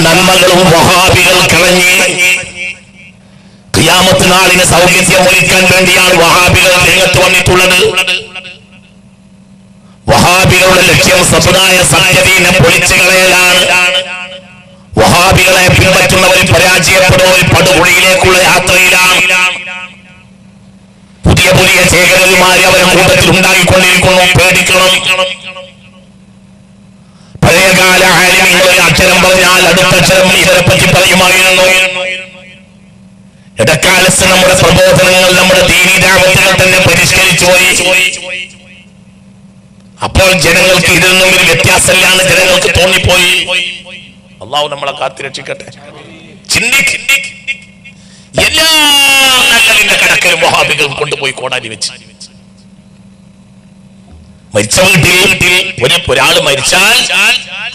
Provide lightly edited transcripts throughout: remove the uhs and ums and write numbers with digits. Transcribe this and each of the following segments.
നന്മകളും വഹാബികൾ കളഞ്ഞ് ഖിയാമത്ത് നാളിന് സൗകര്യം ഒരുക്കാൻ വേണ്ടിയാണ് വഹാബികൾ രംഗത്ത് വന്നിട്ടുള്ളത്. വഹാബികളുടെ ലക്ഷ്യം സമുദായ സത്യദീനെ പൊളിച്ചു കളയലാണ്. വഹാബികളെ പിൻപറ്റുന്നവർ പരാജയപ്പെടുന്നവർ പടുകുഴിയിലേക്കുള്ള യാത്രയിലാണ്. പുതിയ പുതിയ ശേഖരന്മാരെ അവരുടെ കൂട്ടത്തിൽ ഉണ്ടായിക്കൊണ്ടിരിക്കുന്നു. പേടിക്കണം. പഴയകാല ആലിമീങ്ങൾ അക്ഷരം പറഞ്ഞാൽ അടുത്ത അക്ഷരം ഇവരെ പറ്റി പറയുമായിരുന്നു. ഇടക്കാലത്ത് നമ്മുടെ പ്രബോധനങ്ങൾ, നമ്മുടെ ദീനീ ദഅവത്തുകൾ തന്നെ പരിഷ്കരിച്ചു പോയി. അപ്പോൾ ജനങ്ങൾക്ക് ഇതിൽ നിന്നും ഒരു വ്യത്യാസമില്ലാന്ന് ജനങ്ങൾക്ക് തോന്നിപ്പോയി. അള്ളാഹു നമ്മളെ കാത്തിരക്ഷിക്കട്ടെ. എല്ലാ നല്ലതിന്റെ കടക്കലും വഹാബികൾ കൊണ്ടുപോയി കോടാലി വെച്ച്. മരിച്ച വീട്ടിൽ ഒരാൾ മരിച്ചാൽ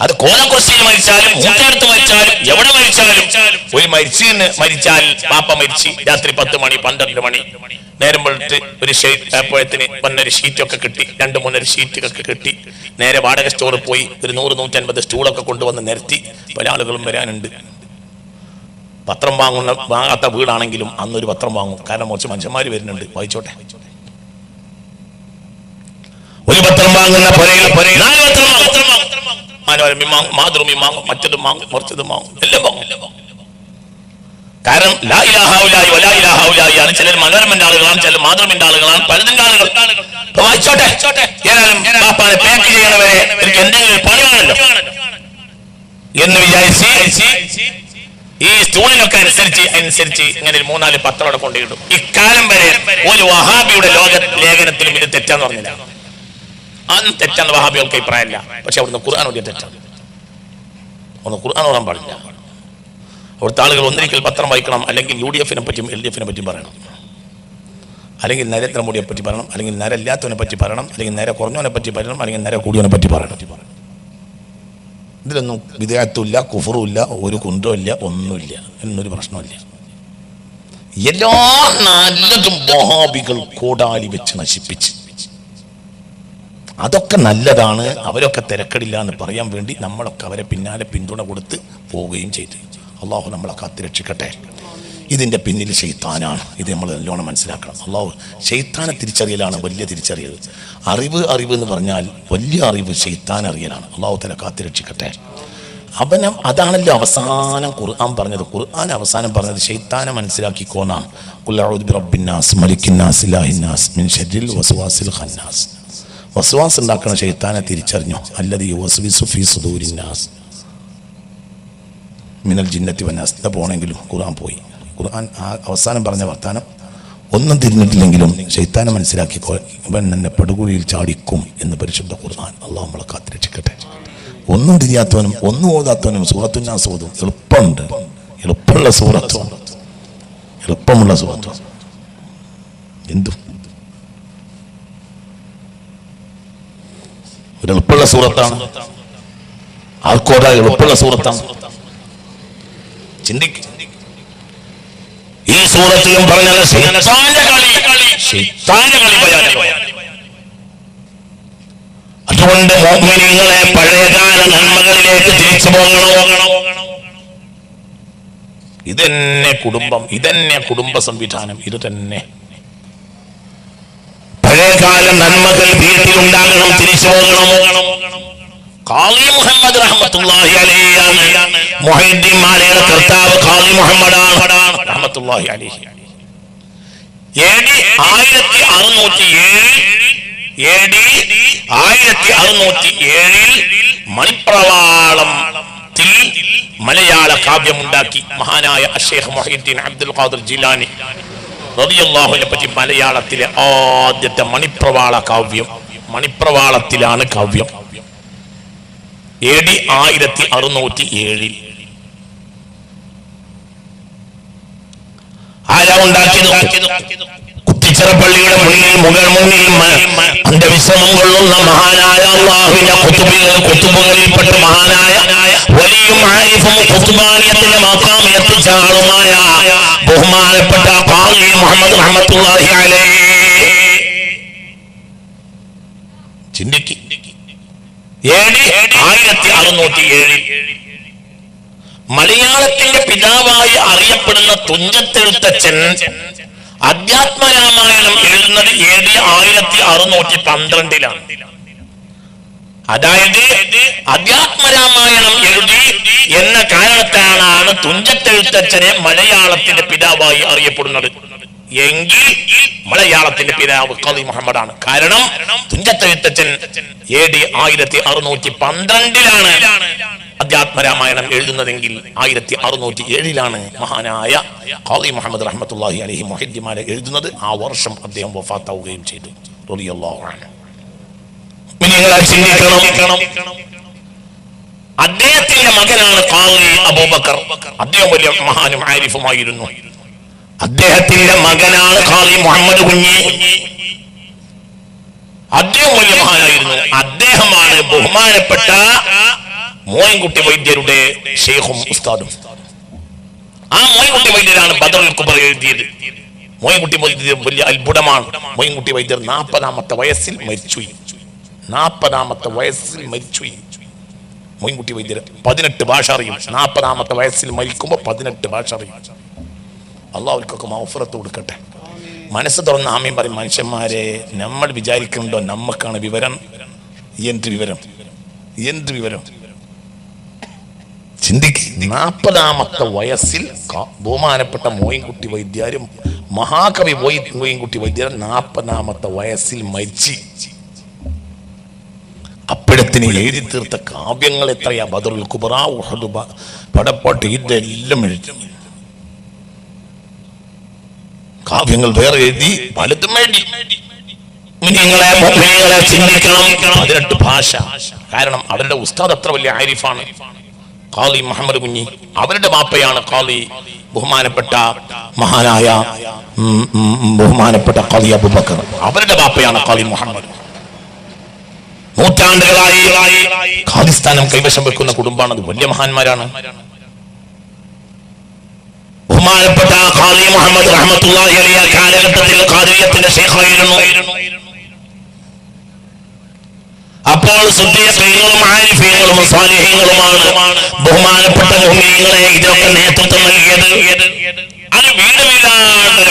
അത് കോലക്കൊച്ചിയിൽ മരിച്ചാലും മൂക്കടുത്ത് മരിച്ചാലും എവിടെ മരിച്ചാലും ഒരു മരിച്ചാൽ പാപ്പ മരിച്ച് രാത്രി 10 മണി 12 മണി നേരം വെളുത്ത് ഒരു ഷീറ്റത്തിന് വന്നൊരു ഷീറ്റൊക്കെ കിട്ടി, 2-3 ഷീറ്റുകളൊക്കെ കിട്ടി. നേരെ വാടക സ്റ്റോറിൽ പോയി ഒരു 100-150 സ്റ്റൂളൊക്കെ കൊണ്ടുവന്ന് നിരത്തി. പല ആളുകളും വരാനുണ്ട്. പത്രം വാങ്ങാത്ത വീടാണെങ്കിലും അന്നൊരു പത്രം വാങ്ങും. കാരണം കുറച്ച് മനുഷ്യന്മാർ വരുന്നുണ്ട്, വായിച്ചോട്ടെ. ഒരു പത്രം വാങ്ങുന്ന മാതൃമി വാങ്ങും, മറ്റതും വാങ്ങും, കുറച്ചതും വാങ്ങും, എല്ലാം വാങ്ങും. കാരണം ലാ ഇലാഹ ഇല്ലല്ലാഹു വലാ ഇലാഹ ഇല്ലല്ലാഹു ആണ്. ചിലർ മനോരമന്റെ ആളുകളാണ്, ചിലർ മാതൃമിന്റെ ആളുകളാണ്, പലതിന്റെ ആളുകൾ. വായിച്ചോട്ടെ. ഏതായാലും പാപ്പാനെ പാക്ക് ചെയ്യണവരെ എനിക്ക് എന്തെങ്കിലും പണി വേണമല്ലോ എന്ന് വിചാരിച്ച് ഈ സ്റ്റൂളിനൊക്കെ അനുസരിച്ച് ഇങ്ങനെ 3-4 പത്രം കൊണ്ടിടും. ഇക്കാലം വരെ ഒരു വഹാബിയുടെ ലേഖനത്തിലും ഇത് തെറ്റാന്ന് പറഞ്ഞില്ല. അന്ന് തെറ്റാന്ന് വഹാബികൾക്ക് അഭിപ്രായമില്ല. പക്ഷെ അവിടുന്ന് ഖുർആൻ ഓതിയ തെറ്റാണ്. ഒന്ന് ഖുർആൻ ഓതാൻ പാടില്ല. അവിടുത്തെ ആളുകൾ ഒന്നിരിക്കൽ പത്രം വായിക്കണം, അല്ലെങ്കിൽ UDF-നെ പറ്റിയും LDF-നെ പറ്റിയും പറയണം, അല്ലെങ്കിൽ നരേന്ദ്രമോദിയെ പറ്റി പറയണം, അല്ലെങ്കിൽ നരല്ലാത്തവനെ പറ്റി പറയണം, അല്ലെങ്കിൽ നേരെ കുറഞ്ഞവനെ പറ്റി പറയണം, അല്ലെങ്കിൽ നേരെ കൂടിയവനെ പറ്റി പറയണം. ഇതിലൊന്നും വിദേഹത്തുമില്ല, കുഫറുമില്ല, ഒരു കുന്തമില്ല, ഒന്നുമില്ല, എന്നൊരു പ്രശ്നമില്ല. എല്ലാ നല്ലതും വഹാബികൾ കോടാലി വെച്ച് നശിപ്പിച്ച്. അതൊക്കെ നല്ലതാണ്, അവരൊക്കെ തിരക്കടില്ല എന്ന് പറയാൻ വേണ്ടി നമ്മളൊക്കെ അവരെ പിന്നാലെ പിന്തുണ കൊടുത്ത് പോവുകയും ചെയ്തു. അള്ളാഹു നമ്മളെ കാത്തിരക്ഷിക്കട്ടെ. ഇതിൻ്റെ പിന്നിൽ ശൈത്താനാണ്. ഇത് നമ്മൾ നല്ലോണം മനസ്സിലാക്കണം. അള്ളാഹു ശൈത്താനെ തിരിച്ചറിയലാണ് വലിയ തിരിച്ചറിയൽ. അറിവ് എന്ന് പറഞ്ഞാൽ വലിയ അറിവ് ശൈത്താൻ അറിയലാണ്. അള്ളാഹു തആല കാത്തിരക്ഷിക്കട്ടെ. അതാണല്ലോ അവസാനം ഖുർആൻ പറഞ്ഞത്. ഖുർആൻ അവസാനം പറഞ്ഞത് ശൈത്താനെ മനസ്സിലാക്കിക്കോന്നാണ്. ഖുൽ അഊദു ബിറബ്ബിന്നാസ് മലിക്കിന്നാസ് ഇലാഹിന്നാസ് മിൻ ശർരിൽ വസ്വാസിൽ ഖന്നാസ്. വസ്വാസ് ഉണ്ടാക്കുന്ന ശൈത്താനെ തിരിച്ചറിഞ്ഞു. അല്ലദീ യുവസ്വിസു ഫീ സുദൂരിന്നാസ് മിനൽ ജിന്നത്തി വന്നാസ്. പോണെങ്കിലും ഖുർആൻ പോയി. ഖുർആൻ അവസാനം പറഞ്ഞ വർത്താനം ഒന്നും തിരിഞ്ഞിട്ടില്ലെങ്കിലും ശൈത്താനെ മനസ്സിലാക്കിക്കോ, ഇവൻ എന്നെ പടുകുഴിയിൽ ചാടിക്കും എന്ന് പരിശുദ്ധ ഖുർആൻ. അള്ളാഹു നമ്മളെ കാത്തിരക്ഷിക്കട്ടെ. ഒന്നും തിരിയാത്തവനും ഒന്നും ഓതാത്തവനും സൂറത്തുന്നാസ് ഓതും. എളുപ്പമുണ്ട്, എളുപ്പമുള്ള സൂറത്തും, എളുപ്പമുള്ള സൂറത്തും. എന്തും ഒരു എളുപ്പമുള്ള സൂറത്താണ്. ആർക്കോടാ എളുപ്പമുള്ള സൂറത്താണ്. ചിന്തിക്കും. ഈ സൂറത്തിലും പറഞ്ഞത് അതുകൊണ്ട് മുഅ്മിനീങ്ങളെ പഴയകാല നന്മകളിലേക്ക് തിരിച്ചു പോകണം. ഇതന്നെ കുടുംബം, ഇതന്നെ കുടുംബ സംവിധാനം. ഇത് തന്നെ പഴയകാല നന്മകൾ വീട്ടിലുണ്ടാകണം, തിരിച്ചു പോകണം. ഖാളി മുഹമ്മദ് റഹ്മത്തുള്ളാഹി അലൈഹിയാണ് മുഹദ്ദിമാരുടെ കർത്താവ്. ഖാളി മുഹമ്മദാണ് റഹ്മത്തുള്ളാഹി അലൈഹി. AD 1607 മണിപ്രവാളത്തിൽ മലയാള കാവ്യമുണ്ടാക്കി മഹാനായ അഷ്ശൈഖ് മുഹയ്യിദ്ദീൻ അബ്ദുൽ ഖാദിർ ജിലാനി റളിയല്ലാഹു അൻഹു പറ്റി മലയാളത്തിലെ ആദ്യത്തെ മണിപ്രവാള കാവ്യം. മണിപ്രവാളത്തിലാണ് കാവ്യം. AD 1607 ആരാ ഉണ്ടാക്കിയത്? കുത്തിച്ചിറപ്പള്ളിയുടെ മുന്നിൽ അന്ധവിശ്രമം കൊള്ളുന്ന മഹാനായ അല്ലാഹുവിന്റെ കുത്തുബുകളിൽപ്പെട്ട മഹാനായ വലിയും ആരിഫും ഖുത്ബാനിയത്തിന്റെ മഖാം എത്തിച്ച ആളുമായ ബഹുമാനപ്പെട്ട ഖാളി മുഹമ്മദ് റഹ്മത്തുള്ളാഹി അലൈഹി. ചിന്തിക്ക്. AD 1607 മലയാളത്തിന്റെ പിതാവായി അറിയപ്പെടുന്ന തുഞ്ചത്തെഴുത്തച്ഛൻ അധ്യാത്മരാമായണം എഴുതുന്നത് AD 1612 അതായത് അധ്യാത്മരാമായണം എഴുതി എന്ന കാരണത്താലാണ് തുഞ്ചത്തെഴുത്തച്ഛനെ മലയാളത്തിന്റെ പിതാവായി അറിയപ്പെടുന്നത്. എങ്കിൽ മലയാളത്തിന്റെ പിതാവ് ഖാദി മുഹമ്മദാണ്. കാരണം തുഞ്ചത്തെഴുത്തച്ഛൻ AD 1612 അധ്യാത്മരാമായണം എഴുതുന്നതെങ്കിൽ 1607 മഹാനായ ഖാദി മുഹമ്മദ് റഹ്മത്തുള്ളാഹി അലൈഹി മുഹദ്ദിമാല എഴുതുന്നത്. ആ വർഷം അദ്ദേഹം വഫാത്താവുകയും ചെയ്തു. റളിയല്ലാഹു അൻഹു. അദ്ദേഹത്തിന്റെ മകനാണ് ഖാദി അബൂബക്കർ. അദ്ദേഹം വലിയ മഹാനും ആരിഫുമായിരുന്നു. അദ്ദേഹത്തിന്റെ മകനാണ് ഖാദി മുഹമ്മദ് കുഞ്ഞി. അദ്ദേഹം വലിയ മഹാനായിരുന്നു. അദ്ദേഹമാണ് ബഹുമാനപ്പെട്ട മോയിൻകുട്ടി വൈദ്യരുടെ ഷെയ്ഖും ഉസ്താദും. ആ മോയിൻകുട്ടി വൈദ്യരാണ് ബദറുൽ കുബ്ര എഴുതിയത്. മോയിൻകുട്ടി വൈദ്യർ വലിയ അത്ഭുതമാണ്. മോയിൻകുട്ടി വൈദ്യർ 40ാമത്തെ വയസ്സിൽ മരിച്ചുപോയി. 40ാമത്തെ വയസ്സിൽ മരിച്ചുപോയി. മോയിൻകുട്ടി വൈദ്യർ 18 ഭാഷ അറിയും. 40ാമത്തെ വയസ്സിൽ മരിക്കുമ്പോൾ 18 ഭാഷ അറിയും. അള്ളാഹു അവർക്കൊക്കെ മഗ്ഫിറത്ത് കൊടുക്കട്ടെ. മനസ്സ് തുറന്ന് ആമീൻ പറയും. മനുഷ്യന്മാരെ, നമ്മൾ വിചാരിക്കുന്നുണ്ടോ നമുക്കാണ് വിവരം? എന്ത് വിവരം? എന്ത് വിവരം? ചിന്തിക്ക്. 40ാമത്തെ വയസ്സിൽ ബഹുമാനപ്പെട്ട മോയിൻകുട്ടി വൈദ്യരും മഹാകവി മോയിൻകുട്ടി വൈദ്യരും 40ാമത്തെ വയസ്സിൽ മരിച്ചു. അപ്പോഴത്തിന് എഴുതി തീർത്ത കാവ്യങ്ങൾ എത്രയാ! ബദറുൽ കുബ്ര, ഉഹദ്, പടപ്പാട്ട്, ഇതെല്ലാം എഴുതി. കാവ്യങ്ങൾ വേറെ എഴുതി, പലതും എഴുതി. നിങ്ങളെ ചിന്തിക്കണം. 18 ഭാഷ. കാരണം അവരുടെ ഉസ്താദ് അത്ര വലിയ ആരിഫാണ്. ഖാദി മുഹമ്മദ് കുഞ്ഞി. അവരുടെ ബാപ്പയാണ് ഖാദി ബഹുമാനപ്പെട്ട മഹാനായ ബഹുമാനപ്പെട്ട ഖാദി അബൂബക്കർ. അവരുടെ ബാപ്പയാണ് ഖാദി മുഹമ്മദ്. നൂറ്റാണ്ടുകളായി ഖാദിസ്ഥാനം കൈവശം വെക്കുന്ന കുടുംബമാണ്. വലിയ മഹാന്മാരാണ്. ബഹുമാനപ്പെട്ട ഖാദി മുഹമ്മദ് റഹ്മത്തുള്ളാഹി അലൈഹി കാലഘട്ടത്തിൽ ഖാദിയത്തിന്റെ ശൈഖായിരുന്നു. അപ്പോൾ സുദ്ദീഖീങ്ങളും ആരിഫീങ്ങളും സാലിഹീങ്ങളുമാണ് ബഹുമാനപ്പെട്ട മുഅ്മിനീങ്ങളെ ഇതിനൊക്കെ നേതൃത്വം നൽകിയത്. അത് വീട് വീടാണ്ട്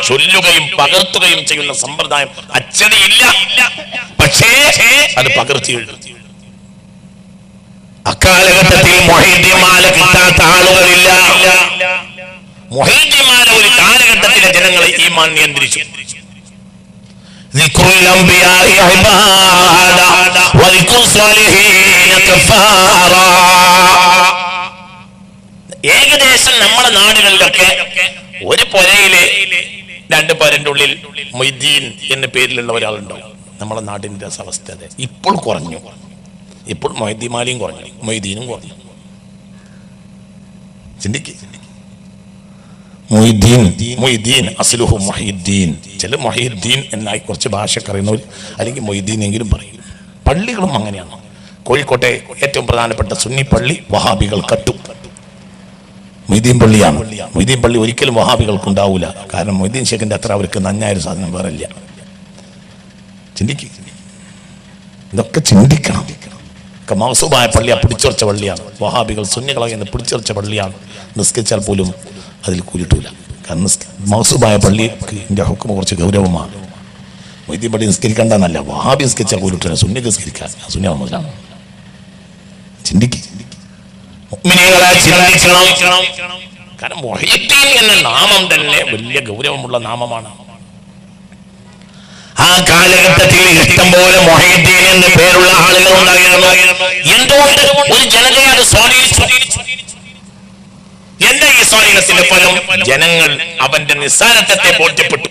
ചൊല്ലുകയും പകർത്തുകയും ചെയ്യുന്ന സമ്പ്രദായം അച്ചടിയില്ല. പക്ഷേ അത് പകർത്തി എഴുതും. അക്കാലഘട്ടത്തിൽ മുഹീദ്ദിമാല കിട്ടാത്ത ആളുകളില്ല. മുഹീദ്ദിമാല ഒരു കാലഘട്ടത്തിലെ ജനങ്ങളെ ഈമാൻ നിയന്ത്രിച്ചു. ഏകദേശം നമ്മുടെ നാടുകളിലൊക്കെ ഒരു പുരയിലെ 2 പേരുടെ ഉള്ളിൽ മൊയ്തീൻ എന്ന പേരിലുള്ള ഒരാളുണ്ടാവും. നമ്മുടെ നാടിന്റെ അവസ്ഥ അതെ. ഇപ്പോൾ കുറഞ്ഞു. ഇപ്പോൾ മൊയ്തീമാലയും കുറഞ്ഞു, മൊയ്തീനും കുറഞ്ഞു. ചിന്തിക്ക്. മൊയ്തീൻ അസ്ലുഹു മുഹീദ്ദീൻ. ചില മുഹീദ്ദീൻ എന്നായി കുറച്ച് ഭാഷയൊക്കെ അറിയുന്നവർ അല്ലെങ്കിൽ മൊയ്തീൻ എങ്കിലും പറയും. പള്ളികളും അങ്ങനെയാണ്. കോഴിക്കോട്ടെ ഏറ്റവും പ്രധാനപ്പെട്ട സുന്നി പള്ളി വഹാബികൾ കട്ടും മൊയ്തീൻ പള്ളിയാണ്. മൊയ്തീൻ പള്ളി ഒരിക്കലും വഹാബികൾക്ക് ഉണ്ടാവില്ല. കാരണം മൊയ്തീൻ ഷേഖിന്റെ അത്ര അവർക്ക് നന്നായൊരു സാധനം വേറെ ഇല്ല. ചിന്തിക്കുക. ഇതൊക്കെ ചിന്തിക്കണം. മൗസൂബായ പള്ളിയാണ്, പിടിച്ചുറച്ച പള്ളിയാണ്. വഹാബികൾ സുന്നികളെ എന്ന് പിടിച്ചുറച്ച പള്ളിയാണ്. നിസ്കരിച്ചാൽ പോലും അതിൽ കൂലിട്ടൂല. കാരണം മൗസൂബായ പള്ളിക്ക് ഇതിന്റെ ഹുക്കം കുറച്ച് ഗൗരവമാണ്. മൊയ്തീൻ പള്ളി നിസ്കരിക്കേണ്ടെന്നല്ല, വഹാബി നിസ്കരിച്ചാൽ കൂലിട്ടില്ല. സുന്നിക്ക് നിസ്കരിക്കാൻ സുന്നി മുതലാണ്. ചിന്തിക്കുക. കാരണം മുഹീദ്ദീൻ എന്ന നാമം തന്നെ വലിയ ഗൗരവമുള്ള നാമമാണ്. ആ കാലഘട്ടത്തിൽ ഇഷ്ടം പോലെ മുഹീദ്ദീൻ എന്ന പേരുള്ള ആളുകൾ ഉണ്ടായിരുന്നു. എന്തുകൊണ്ട് ഒരു ജനതയെ അത് സ്വാധീനിച്ചു? എന്റെ ഈ സ്വാധീനത്തിന്റെ ഫലം ജനങ്ങൾ അവന്റെ നിസ്സാരത്വത്തെ ബോധ്യപ്പെട്ടു.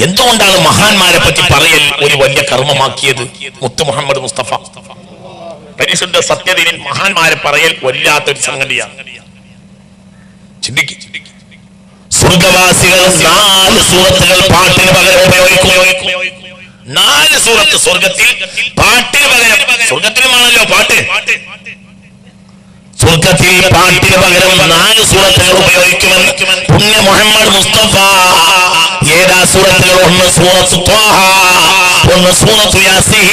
എന്തുകൊണ്ടാണ് മഹാന്മാരെ പറ്റി പറയൽ ഒരു വലിയ കർമ്മമാക്കിയത്? മുത്ത് മുഹമ്മദ് മുസ്തഫ പരിശുദ്ധ സത്യദീനിൽ മഹാന്മാരെ പറയൽ വല്ലാത്തൊരു സംഗതിയാണ്. ചിന്തിക്ക്. സ്വർഗവാസികൾ 4 സൂറത്തുകൾ പാട്ടിന് പകരം ഉപയോഗിക്കും. 4 സൂറത്ത് സ്വർഗത്തിൽ പാട്ടിന് പകരം. സ്വർഗത്തിലുമാണല്ലോ പാട്ട്. സ്വർഗത്തിൽ പാട്ടിന് പകരം 4 സൂറത്തുകൾ ഉപയോഗിക്കുമെന്ന് പുണ്യ മുഹമ്മദ് മുസ്തഫ. ഏതാ സൂറത്തുകൾ? ഒന്ന് സൂറത്ത് ത്വാഹ, ഒന്ന് സൂറത്ത് യാസീൻ,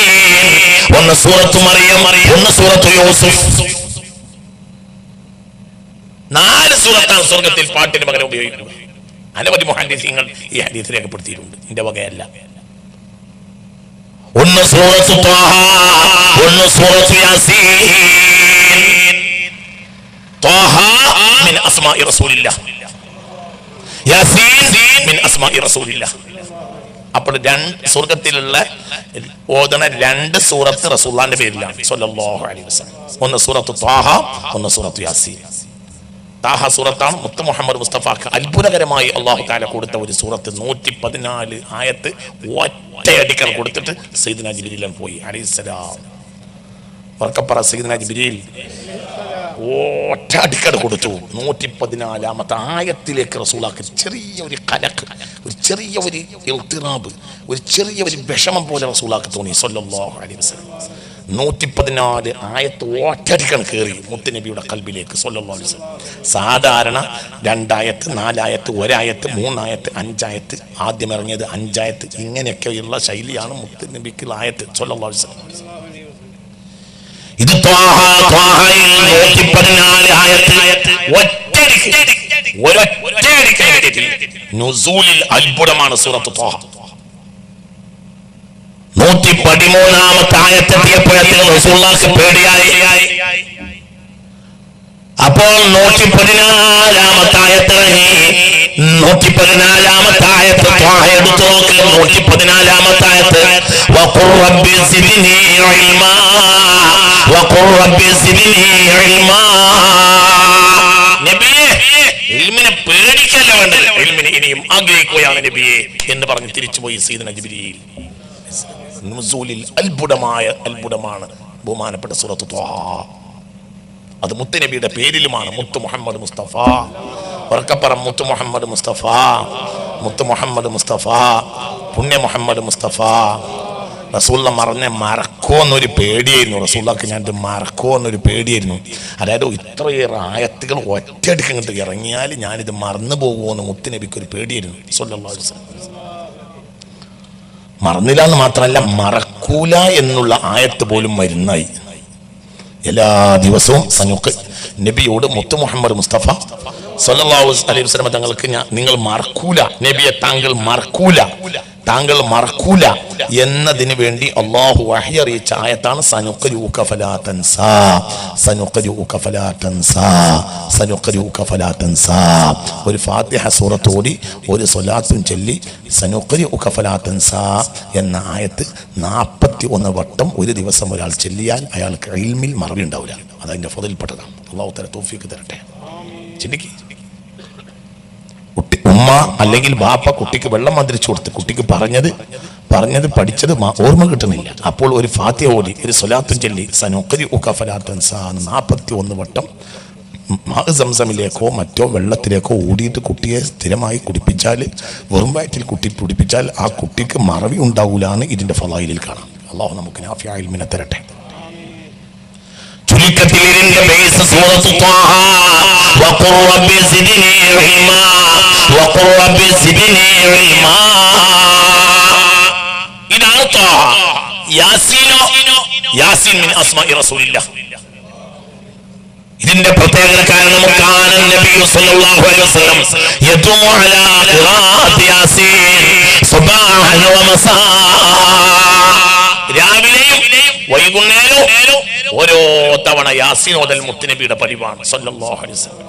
ഒന്ന് സൂറത്ത് മറിയം, ഒന്ന് സൂറത്ത് യൂസുഫ്. 4 സൂറത്താണ് സ്വർഗത്തിൽ പാട്ടിന് പകരം ഉപയോഗിക്കുന്നത്. അനവധി മുഹദ്ദിസീങ്ങൾ ഈ ഹദീസ് രേഖപ്പെടുത്തിയിട്ടുണ്ട്. എന്റെ വകയല്ല. ഒന്ന് സൂറത്തു ത്വാഹ, ഒന്ന് സൂറത്തു യാസീൻ. ത്വാഹ മിൻ അസ്മാഇ റസൂലില്ലാഹ്, യാസീൻ മിൻ അസ്മാഇ റസൂലില്ലാഹ്. അപ്പോൾ സ്വർഗത്തിലുള്ള ഓതണ 2 സൂറത്ത് റസൂലുള്ളാഹിന്റെ പേരിലാണ് സ്വല്ലല്ലാഹു അലൈഹി വസല്ലം. ഒന്ന് സൂറത്തു ത്വാഹ, ഒന്ന് സൂറത്തു യാസീൻ. താഹ സൂറത്താണ് മുത്ത് മുഹമ്മദ് മുസ്തഫാക്ക് അത്ഭുതകരമായി അല്ലാഹു തആല കൊടുത്ത ഒരു സൂറത്ത്. 114 ആയത്ത് ഒറ്റയടിക്കൽ കൊടുത്തിട്ട് സയ്യിദുനാ ജിബ്രീൽ പോയി അലൈഹിസ്സലാം. വർക്കപ്പറ സയ്യിദുനാ ജിബ്രീൽ ഒറ്റയടിക്കൽ കൊടുത്തു. 114-ാമത്തെ ആയത്തിലേക്ക് റസൂലാക്ക് ചെറിയൊരു കലക്ക്, ഒരു ചെറിയ ഒരു ഇൽത്തിറാബ്, ഒരു ചെറിയ ഒരു വിഷമം പോലെ റസൂലാക്ക് തോന്നി സ്വല്ലല്ലാഹു അലൈഹി വസല്ലം. 114 ആയത്ത് ഒറ്റയടിക്കാണ് കയറി മുത്തുനബിയുടെ കൽബിലേക്ക് സ്വല്ലല്ലാഹു അലൈഹി വസല്ലം. സാധാരണ 2 ആയത്ത്, 4 ആയത്ത്, 1 ആയത്ത്, 3 ആയത്ത്, 5 ആയത്ത്, ആദ്യം ഇറങ്ങിയത് 5 ആയത്ത്, ഇങ്ങനെയൊക്കെയുള്ള ശൈലിയാണ് മുത്തുനബിക്കുള്ള ആയത്ത് സ്വല്ലല്ലാഹു അലൈഹി വസല്ലം. ഇത് 114 ആയത്ത് ഒറ്റയടിക്ക് നുസൂലിൽ അത്ഭുതമാണ് സൂറത്ത് ത്വാഹ. 113-ാമത്തെ ആയത്തെത്തിയപ്പോഴത്തേക്ക് റസൂലുള്ളാഹിക്ക് പേടിയായി. അപ്പോൾ 114-ാമത്തെ ആയത്ത് 114-ാമത്തെ ആയത്ത് ത്വാഹ എടുത്തു നോക്ക്. 114-ാമത്തെ ആയത്ത് വഖുർ റബ്ബി സിദ്നി ഇൽമാ, വഖുർ റബ്ബി സിദ്നി ഇൽമാ. നബിയേ, ഇൽമിനെ പേടിക്കല്ല വേണ്ടത്, ഇൽമിനെ ഇനിയും ആഗ്രഹിക്കുകയാണ് നബിയെ എന്ന് പറഞ്ഞ് തിരിച്ചുപോയി സയ്യിദുനാ ജിബ്രീൽ. നുസൂലിൽ അത്ഭുതമാണ് ബഹുമാനപ്പെട്ട സൂറത്ത് ത്വാഹ. അത് മുത്തുനബിയുടെ പേരിലുമാണ്. മുത്ത് മുഹമ്മദ് മുസ്തഫ, വർക്കപ്പുറം മുത്ത് മുഹമ്മദ് മുസ്തഫ, മുത്ത് മുഹമ്മദ് മുസ്തഫ, പുണ്യ മുഹമ്മദ് മുസ്തഫ. റസൂലുള്ള മറക്കോ എന്നൊരു പേടിയായിരുന്നു റസൂലുള്ളാഹിക്ക്. ഞാനിത് മറക്കോ എന്നൊരു പേടിയായിരുന്നു. അതായത് ഇത്രയേറെ ആയത്തുകൾ ഒറ്റയടിക്ക് ഇങ്ങോട്ട് ഇറങ്ങിയാൽ ഞാനിത് മറന്നു പോകുമോ എന്ന് മുത്തുനബിക്ക് ഒരു പേടിയായിരുന്നു സ്വല്ലല്ലാഹു അലൈഹി വസല്ലം. മറന്നില്ല എന്ന് മാത്രമല്ല, മറക്കൂല എന്നുള്ള ആയത്ത് പോലും മരുന്നായി. എല്ലാ ദിവസവും സനുക്ക് നബിയോട് മുത്ത് മുഹമ്മദ് മുസ്തഫ സ്വല്ലല്ലാഹു അലൈഹി വസല്ലം തങ്ങൾക്ക് നിങ്ങൾ മറക്കൂല, നബിയെ താങ്കൾ മറക്കൂല, താങ്കൾ മറക്കൂല എന്നതിന് വേണ്ടി അല്ലാഹു വഹി അറിയിച്ച ആയത്താണ് സനുഖ്രിഉക ഫലാ തൻസാ, സനുഖ്രിഉക ഫലാ തൻസാ, സനുഖ്രിഉക ഫലാ തൻസാ. ഒരു ഫാത്തിഹ സൂറത്ത് ഓതി ഒരു സ്വലാത്തും ചൊല്ലി സനുഖ്രിഉക ഫലാ തൻസാ എന്ന ആയത്ത് 41 വട്ടം ഒരു ദിവസം ഒരാൾ ചൊല്ലിയാൽ അയാൾക്ക് ഇൽമിൽ മറവി ഉണ്ടാവില്ല. അതതിൻ്റെ ഫളിൽപ്പെട്ടതാണ്. അല്ലാഹു തആല തൗഫീഖ് തരട്ടെ. ചിന്തിക്ക്, ഉമ്മ അല്ലെങ്കിൽ ബാപ്പ കുട്ടിക്ക് വെള്ളം മന്ത്രിച്ചു കൊടുത്ത് കുട്ടിക്ക് പറഞ്ഞത് പഠിച്ചത് ഓർമ്മ കിട്ടുന്നില്ല. അപ്പോൾ ഒരു ഫാത്തിഹ ഓതി ഒരു സ്വലാത്തും ചൊല്ലി സനുഖ്രിഉക ഫലാ തൻസാ 41 വട്ടം സംസമിലേക്കോ മറ്റോ വെള്ളത്തിലേക്കോ ഓടിയിട്ട് കുട്ടിയെ സ്ഥിരമായി കുടിപ്പിച്ചാൽ, വെറും വയറ്റിൽ കുടിപ്പിച്ചാൽ ആ കുട്ടിക്ക് മറവി ഉണ്ടാവൂലാണ് ഇതിന്റെ ഫളായിലിൽ കാണാം. അല്ലാഹു നമുക്ക് നാഫിയ ഇൽമിനെ തരട്ടെ. ചുരുക്കത്തിൽ ഇതിന്റെ ബേസ് സൂറത്ത് ത്വാഹ, വഖുർ റബ്ബി സിദ്നി ഇൽമാ, വഖുർ റബ്ബി സിദ്നി ഇൽമാ. ഇതാണ് ത്വാഹ. യാസീനോ, യാസീൻ മിൻ അസ്മാഇ റസൂലില്ലാഹ്. ഇതിന്റെ പ്രത്യേകത കാരണം കാന നബി സല്ലല്ലാഹു അലൈഹി വസല്ലം യദൂ അലാ ഖിറാഅത്തി യാസീൻ സുബ്ഹാന വ മസാ. രാവിലെയും വൈകുന്നേരവും ഓരോ തവണ യാസീൻ ഓതൽ മുത്തുനബിയുടെ പതിവാണ് സല്ലല്ലാഹു അലൈഹി വസല്ലം.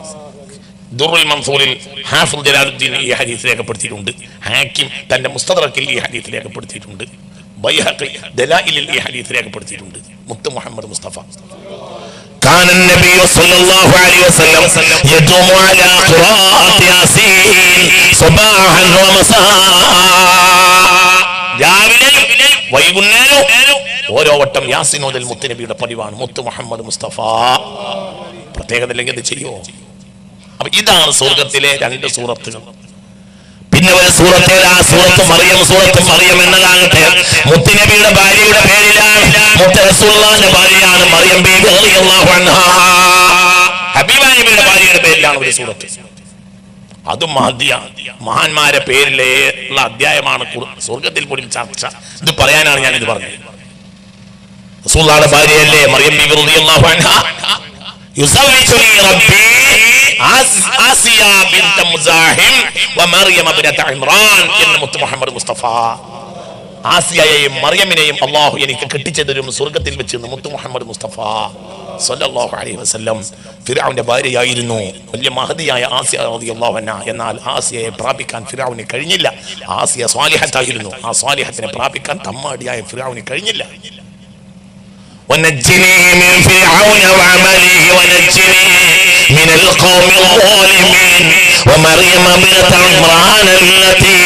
ദുറുൽ മൻസൂറിൽ ഹാഫിദ് ജലാലുദ്ദീൻ ഈ ഹദീസ് രേഖപ്പെടുത്തിയിട്ടുണ്ട്. ഹാക്കിം തന്റെ മുസ്തദറക്കിൽ ഈ ഹദീസ് രേഖപ്പെടുത്തിയിട്ടുണ്ട്. ബൈഹഖി ദലായിലിൽ ഈ ഹദീസ് രേഖപ്പെടുത്തിയിട്ടുണ്ട്. മുത്ത് മുഹമ്മദ് മുസ്തഫ كان النبي صلى الله عليه وسلم يدوم على قراءة ياسين صباحا ومساء. രാവിലെയും വൈകുന്നേരവും ഓരോ വട്ടം യാസീൻ ഓതൽ മുത്തുനബിയുടെ പതിവാണ്. മുത്ത് മുഹമ്മദ് മുസ്തഫ. പ്രത്യേകത ഇല്ലെങ്കിൽ അത് ചെയ്യുമോ? അപ്പൊ ഇതാണ് സ്വർഗത്തിലെ 2 സൂറത്തുകൾ. പിന്നെ ഒരു സൂറത്തിൽ ആ സൂറത്ത് മറിയം എന്നതാകട്ടെ മുത്തുനബിയുടെ ഭാര്യയുടെ പേരിലാണ്. മുത്ത് റസൂലുള്ളാഹിന്റെ ഭാര്യയാണ് മറിയം ബീബി റളിയല്ലാഹു അൻഹാ. ഹബീബാ നബിയുടെ ഭാര്യയുടെ പേരിലാണ് ഒരു സൂറത്ത്. അതും മഹാന്മാരെ പേരിലുള്ള അധ്യായമാണ് സ്വർഗത്തിൽ പോലും ചർച്ച. ഇത് പറയാനാണ് ഞാനിത് പറഞ്ഞത്. റസൂലുള്ളാഹിന്റെ ഭാര്യയല്ലേ മറിയം ബീബി റളിയല്ലാഹു അൻഹാ. യുസവ്വിജുനി റബ്ബി ആസിയ ബിൻത മുസാഹിം വമറിയം ബിൻത ഇമ്രാൻ എന്ന് മുത്ത് മുഹമ്മദ് മുസ്തഫ. ആസിയയെയും മറിയമിനെയും അല്ലാഹു എനിക്ക് കെട്ടിച്ചതരും സ്വർഗ്ഗത്തിൽ വെച്ച് മുത്ത് മുഹമ്മദ് മുസ്തഫ സല്ലല്ലാഹു അലൈഹി വസല്ലം. ഫിർഔന്റെ ഭാര്യയായിരുന്നു വലിയ മഹദിയായ ആസിയ റളിയല്ലാഹു അൻഹ. എന്നാൽ ആസിയയെ പ്രാപിക്കാൻ ഫിർഔന് കഴിഞ്ഞില്ല. ആസിയ സ്വാലിഹത്തായിരുന്നു. ആ സ്വാലിഹത്തിനെ പ്രാപിക്കാൻ തമ്മാടിയായ ഫിർഔന് കഴിഞ്ഞില്ല. ونجني من فرعون وعمله ونجني من القوم الظالمين ومريم ابنة عمران التي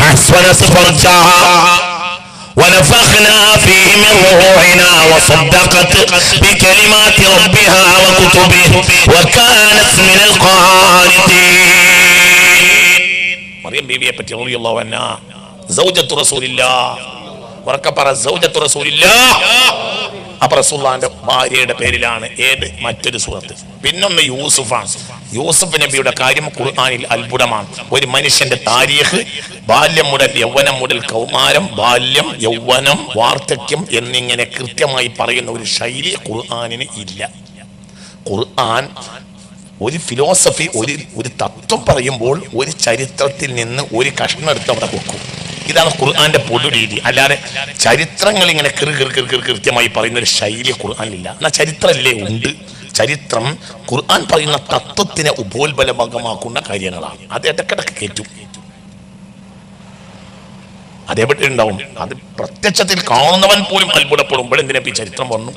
أحصنت فرجها ونفخنا فيه من روحنا وصدقت بكلمات ربها وكتبه وكانت من القانتين. مريم بيبي പറ്റി റളിയല്ലാഹു അൻഹ സൗജത്തു റസൂലില്ലാഹ്. വറക്കപ്പറ സൗജത്തു റസൂലില്ലാഹ്. അപ്പൊ റസൂലുള്ളാഹിന്റെ ഭാര്യയുടെ പേരിലാണ് ഏത് മറ്റൊരു സൂറത്ത്. പിന്നൊന്ന് യൂസുഫാണ്. യൂസുഫ് നബിയുടെ കാര്യം ഖുർആനിൽ അത്ഭുതമാണ്. ഒരു മനുഷ്യന്റെ താരീഖ് ബാല്യം മുതൽ യൗവനം മുതൽ കൗമാരം, ബാല്യം, യൗവനം, വാർദ്ധക്യം എന്നിങ്ങനെ കൃത്യമായി പറയുന്ന ഒരു ശൈലി ഖുർആനിന് ഇല്ല. ഖുർആൻ ഒരു ഫിലോസഫി, ഒരു തത്വം പറയുമ്പോൾ ഒരു ചരിത്രത്തിൽ നിന്ന് ഒരു കഷ്ണം എടുത്ത് അവിടെ വെക്കും. ഇതാണ് ഖുർആന്റെ പൊതു രീതി. അല്ലാതെ ചരിത്രങ്ങൾ ഇങ്ങനെ കൃത്യമായി പറയുന്ന ഒരു ശൈലി ഖുർആനിലില്ല. എന്നാൽ ചരിത്രമല്ലേ ഉണ്ട്. ചരിത്രം ഖുർആൻ പറയുന്ന തത്വത്തിനെ ഉപോത്ബലമാക്കുന്ന കാര്യങ്ങളാണ്. അത് ഇടക്കിടക്ക് കയറ്റും. അതെവിടെ ഉണ്ടാവും? അത് പ്രത്യക്ഷത്തിൽ കാണുന്നവൻ പോലും അത്ഭുതപ്പെടുമ്പോൾ എന്തിനാ ഈ ചരിത്രം വന്നു?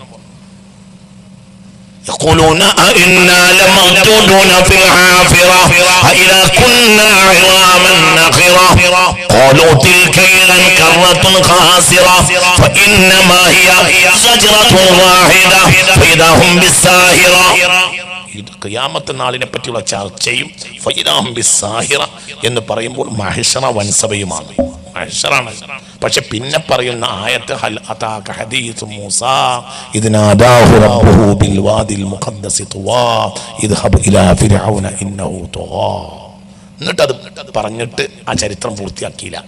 يقولون أئنا لمردودون في الحافرة أإذا كنا عظاما نخرة قالوا تلك إذا كرة خاسرة فإنما هي شجرة واحدة فإذا هم بالساهرة. ഖിയാമത്ത് നാളിനെ പറ്റിയുള്ള ചർച്ചയും ഫഇദാഹും ബിസ്സാഹിറ എന്ന് പറയുമ്പോൾ മഹ്ശറ വൻസഭയുമാണ്. മഹ്ശറാണ്. പക്ഷെ പിന്നെ പറയുന്ന ആയത്ത് ഹൽ അതാക ഹദീസു മൂസാ ഇദ് നാദാഹു റബ്ബുഹു ബിൽ വാദിൽ മുഖദ്ദസി തുവാ ഇദ്ഹബ് ഇലാ ഫിർഔന ഇന്നഹു തുഗാ. എന്നിട്ട് അത് പറഞ്ഞിട്ട് ആ ചരിത്രം പൂർത്തിയാക്കിയില്ല.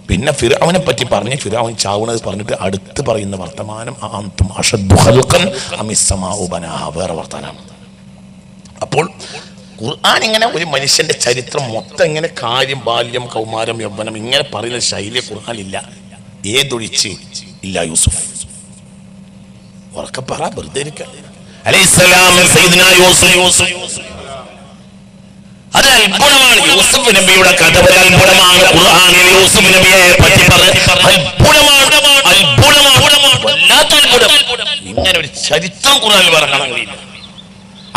പിന്നെ ഫിർഔനെ പറ്റി പറഞ്ഞ് ഫിർഔൻ ചാവുന്നത് പറഞ്ഞിട്ട് അടുത്ത് പറയുന്ന വർത്തമാനം അൻതും അശദ്ദു ഖൽഖൻ അമിസ് സമാഉ ബനാഹാ, വേറെ വർത്തമാനമാണ്. അപ്പോൾ ഖുർആൻ ഇങ്ങനെ ഒരു മനുഷ്യന്റെ ചരിത്രം മൊത്തം ഇങ്ങനെ കാര്യം, ബാല്യം, കൗമാരം, യൗവനം ഇങ്ങനെ പറയുന്ന ശൈലി ഖുർആനില്ല. ഏതൊഴിച്ച് ഇല്ല യൂസുഫ്. ഉറക്കെ പറ, വെറുതെ അലൈഹിസ്സലാം സയ്യിദുനാ യൂസുഫ്. അത് അത്ഭുതമാണ്. യൂസുഫ് നബിയുടെ കഥ ഒരു അത്ഭുതമാണ്. ഖുർആനിൽ യൂസുഫ് നബിയെ പറ്റി വല്ലാത്ത അത്ഭുതം. ഇങ്ങനെ ഒരു ചരിത്രം ഖുർആനിൽ പറയാൻ കഴിയില്ല.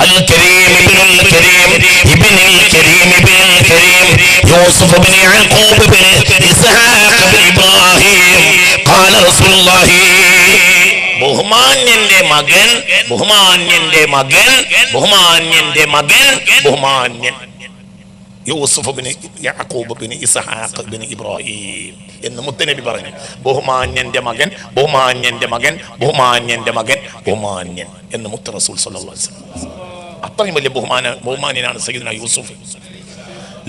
الكريم ابن الكريم ابن الكريم ابن الكريم يوسف بن يعقوب بن إسحاق بن إبراهيم قال رسول الله. ബഹുമാന്യന്റെ മകൻ, ബഹുമാന്യന്റെ മകൻ, ബഹുമാന്യന്റെ മകൻ, ബഹുമാന്യൻ യൂസുഫ് ബിൻ യാഖൂബ് ബിൻ ഇസ്ഹാഖ് ബിൻ ഇബ്രാഹിം എന്ന് മുത്തനബി പറഞ്ഞു. ബഹുമാന്യന്റെ മകൻ, ബഹുമാന്യന്റെ മകൻ, ബഹുമാന്യന്റെ മകൻ, ബഹുമാന്യൻ എന്ന് മുത്ത റസൂൽ സല്ലല്ലാഹു അലൈഹി വസല്ലം. അത്രയും വലിയ ബഹുമാന്യനാണ് സയ്യിദുനാ യൂസുഫ്.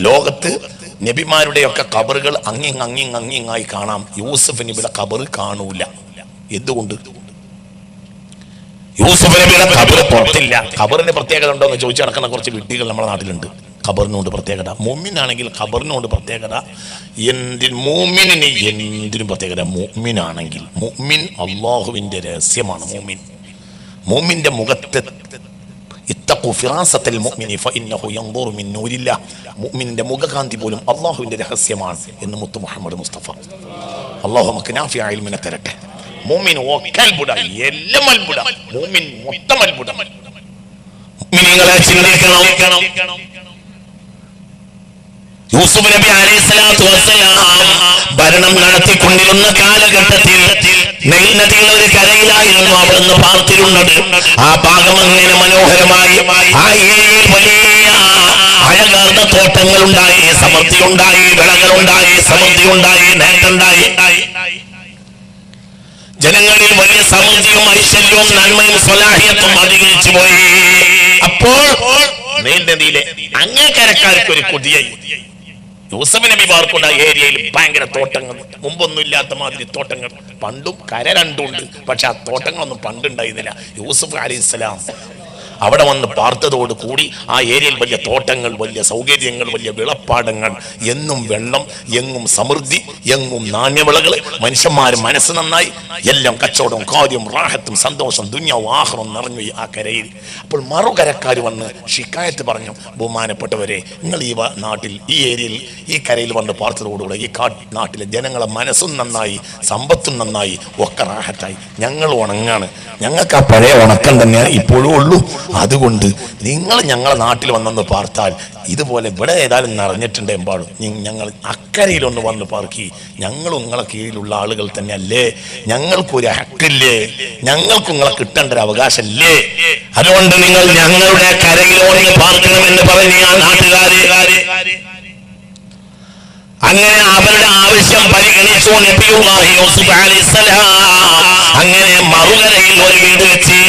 ലോകത്ത് നബിമാരുടെയൊക്കെ ഖബറുകൾ അങ്ങിങ്ങായി കാണാം. യൂസുഫ് നബിയുടെ ഖബർ കാണൂല. എന്തുകൊണ്ട്? യൂസുഫ് നബിയുടെ ഖബർ പുറത്തില്ല. ഖബറിന് പ്രത്യേകത ഉണ്ടോ എന്ന് ചോദിച്ചു നടക്കുന്ന കുറച്ച് വിഡ്ഢികൾ നമ്മുടെ നാട്ടിലുണ്ട്. ഖബറിനോട് പ്രത്യേകത. മുഅ്മിനാണെങ്കിൽ ഖബറിനോട് പ്രത്യേകത. മുഅ്മിനിന് എന്തിനും പ്രത്യേകത. മുഅ്മിനാണെങ്കിൽ മുഅ്മിൻ അല്ലാഹുവിന്റെ രഹസ്യമാണ്. മുഅ്മിന്റെ മുഖത്തെ ഇത്തഖു ഫിറാസത്തൽ മുഅ്മിനി ഫഇന്നഹു യൻദുറു മിൻ നൂരില്ലാഹ്. മുഅ്മിന്റെ മുഖകാന്തി പോലും അല്ലാഹുവിന്റെ രഹസ്യമാണ് എന്ന് മുത്ത് മുഹമ്മദ് മുസ്തഫ. അല്ലാഹു നമുക്ക് നാഫിയ ഇൽമിനെ തരട്ടെ. മുഅ്മിൻ ഒക്കെ അത്ഭുത, എല്ലാം അത്ഭുത. മുഅ്മിൻ മൊത്തം അത്ഭുത. മുഅ്മിനീങ്ങളെ ചിന്തിക്കണം. യൂസുഫ് നബി അലൈഹിസ്സലാത്തു വസ്സലാം ഭരണം നടത്തിക്കൊണ്ടിരുന്ന കാലഘട്ടത്തിൽ നൈൽ നദിയുടെ ഒരു കരയിലായിരുന്നു അവിടുന്ന് പാർത്തിരുന്നത്. ആ ഭാഗം അങ്ങനെ മനോഹരമായി ആ ഏരിയയിൽ വലിയ അഴകാർന്ന തോട്ടങ്ങൾ ഉണ്ടായി, സമൃദ്ധി ഉണ്ടായി, വിളകളുണ്ടായി, സമൃദ്ധി ഉണ്ടായി, നേട്ടമുണ്ടായി. ജനങ്ങളിൽ വലിയ സമൃദ്ധിയും ഐശ്വര്യവും നന്മയും സ്വലാഹിയത്തും അധികരിച്ചു പോയി. അപ്പോൾ നൈൽ നദിയിലെ അങ്ങേക്കരക്കാർക്ക് ഒരു കൊതിയായി. യൂസുഫ് നബി പാർക്കുന്ന ഏരിയയിൽ ഭയങ്കര തോട്ടങ്ങൾ, മുമ്പൊന്നും ഇല്ലാത്ത മാതിരി തോട്ടങ്ങൾ. പണ്ടും കര രണ്ടുണ്ട്, പക്ഷെ ആ തോട്ടങ്ങളൊന്നും പണ്ടുണ്ടായിരുന്നില്ല. യൂസുഫ് അലൈഹിസ്സലാം അവിടെ വന്ന് പാർത്തതോട് കൂടി ആ ഏരിയയിൽ വലിയ തോട്ടങ്ങൾ, വലിയ സൗകര്യങ്ങൾ, വലിയ വിളപ്പാടങ്ങൾ, എന്നും വെള്ളം, എങ്ങും സമൃദ്ധി, എങ്ങും നാണ്യവിളകൾ, മനുഷ്യന്മാർ മനസ്സ് നന്നായി, എല്ലാം കച്ചവടവും കാര്യവും റാഹത്തും സന്തോഷം ദുനിയാവും ആഖിറവും നിറഞ്ഞു ആ കരയിൽ. അപ്പോൾ മറുകരക്കാർ വന്ന് ശിക്കായത്ത് പറഞ്ഞു, ബഹുമാനപ്പെട്ടവരെ, നിങ്ങൾ ഈ നാട്ടിൽ, ഈ ഏരിയയിൽ, ഈ കരയിൽ വന്ന് പാർത്തതോടുകൂടെ ഈ നാട്ടിലെ ജനങ്ങളെ മനസ്സും നന്നായി, സമ്പത്തും നന്നായി, ഒക്കെ റാഹത്തായി. ഞങ്ങൾ ഉണങ്ങാണ്, ഞങ്ങൾക്ക് ആ പഴയ ഉണക്കം തന്നെയാണ് ഇപ്പോഴും ഉള്ളൂ. അതുകൊണ്ട് നിങ്ങൾ ഞങ്ങളെ നാട്ടിൽ വന്നൊന്ന് പാർത്താൽ ഇതുപോലെ ഇവിടെ ഏതായാലും നിറഞ്ഞിട്ടുണ്ട് എമ്പാടും, ഞങ്ങൾ അക്കരയിലൊന്ന് വന്ന് പാർക്കി. ഞങ്ങളും നിങ്ങളെ കീഴിലുള്ള ആളുകൾ തന്നെയല്ലേ, ഞങ്ങൾക്കൊരു ഹക്കില്ലേ, ഞങ്ങൾക്ക് നിങ്ങളെ കിട്ടേണ്ട ഒരു അവകാശമല്ലേ, അതുകൊണ്ട് നിങ്ങൾ ഞങ്ങളുടെ കരയിലൊന്ന് പാർക്കണമെന്ന് പറഞ്ഞ ആ നാട്ടുകാരെ അങ്ങനെ അവരുടെ ആവശ്യം പരിഗണിച്ചു നബിയുല്ലാഹി യൂസുഫ് അലൈഹിസ്സലാം അങ്ങനെ മറുകരയിൽ ഒരു വീട് വെച്ച്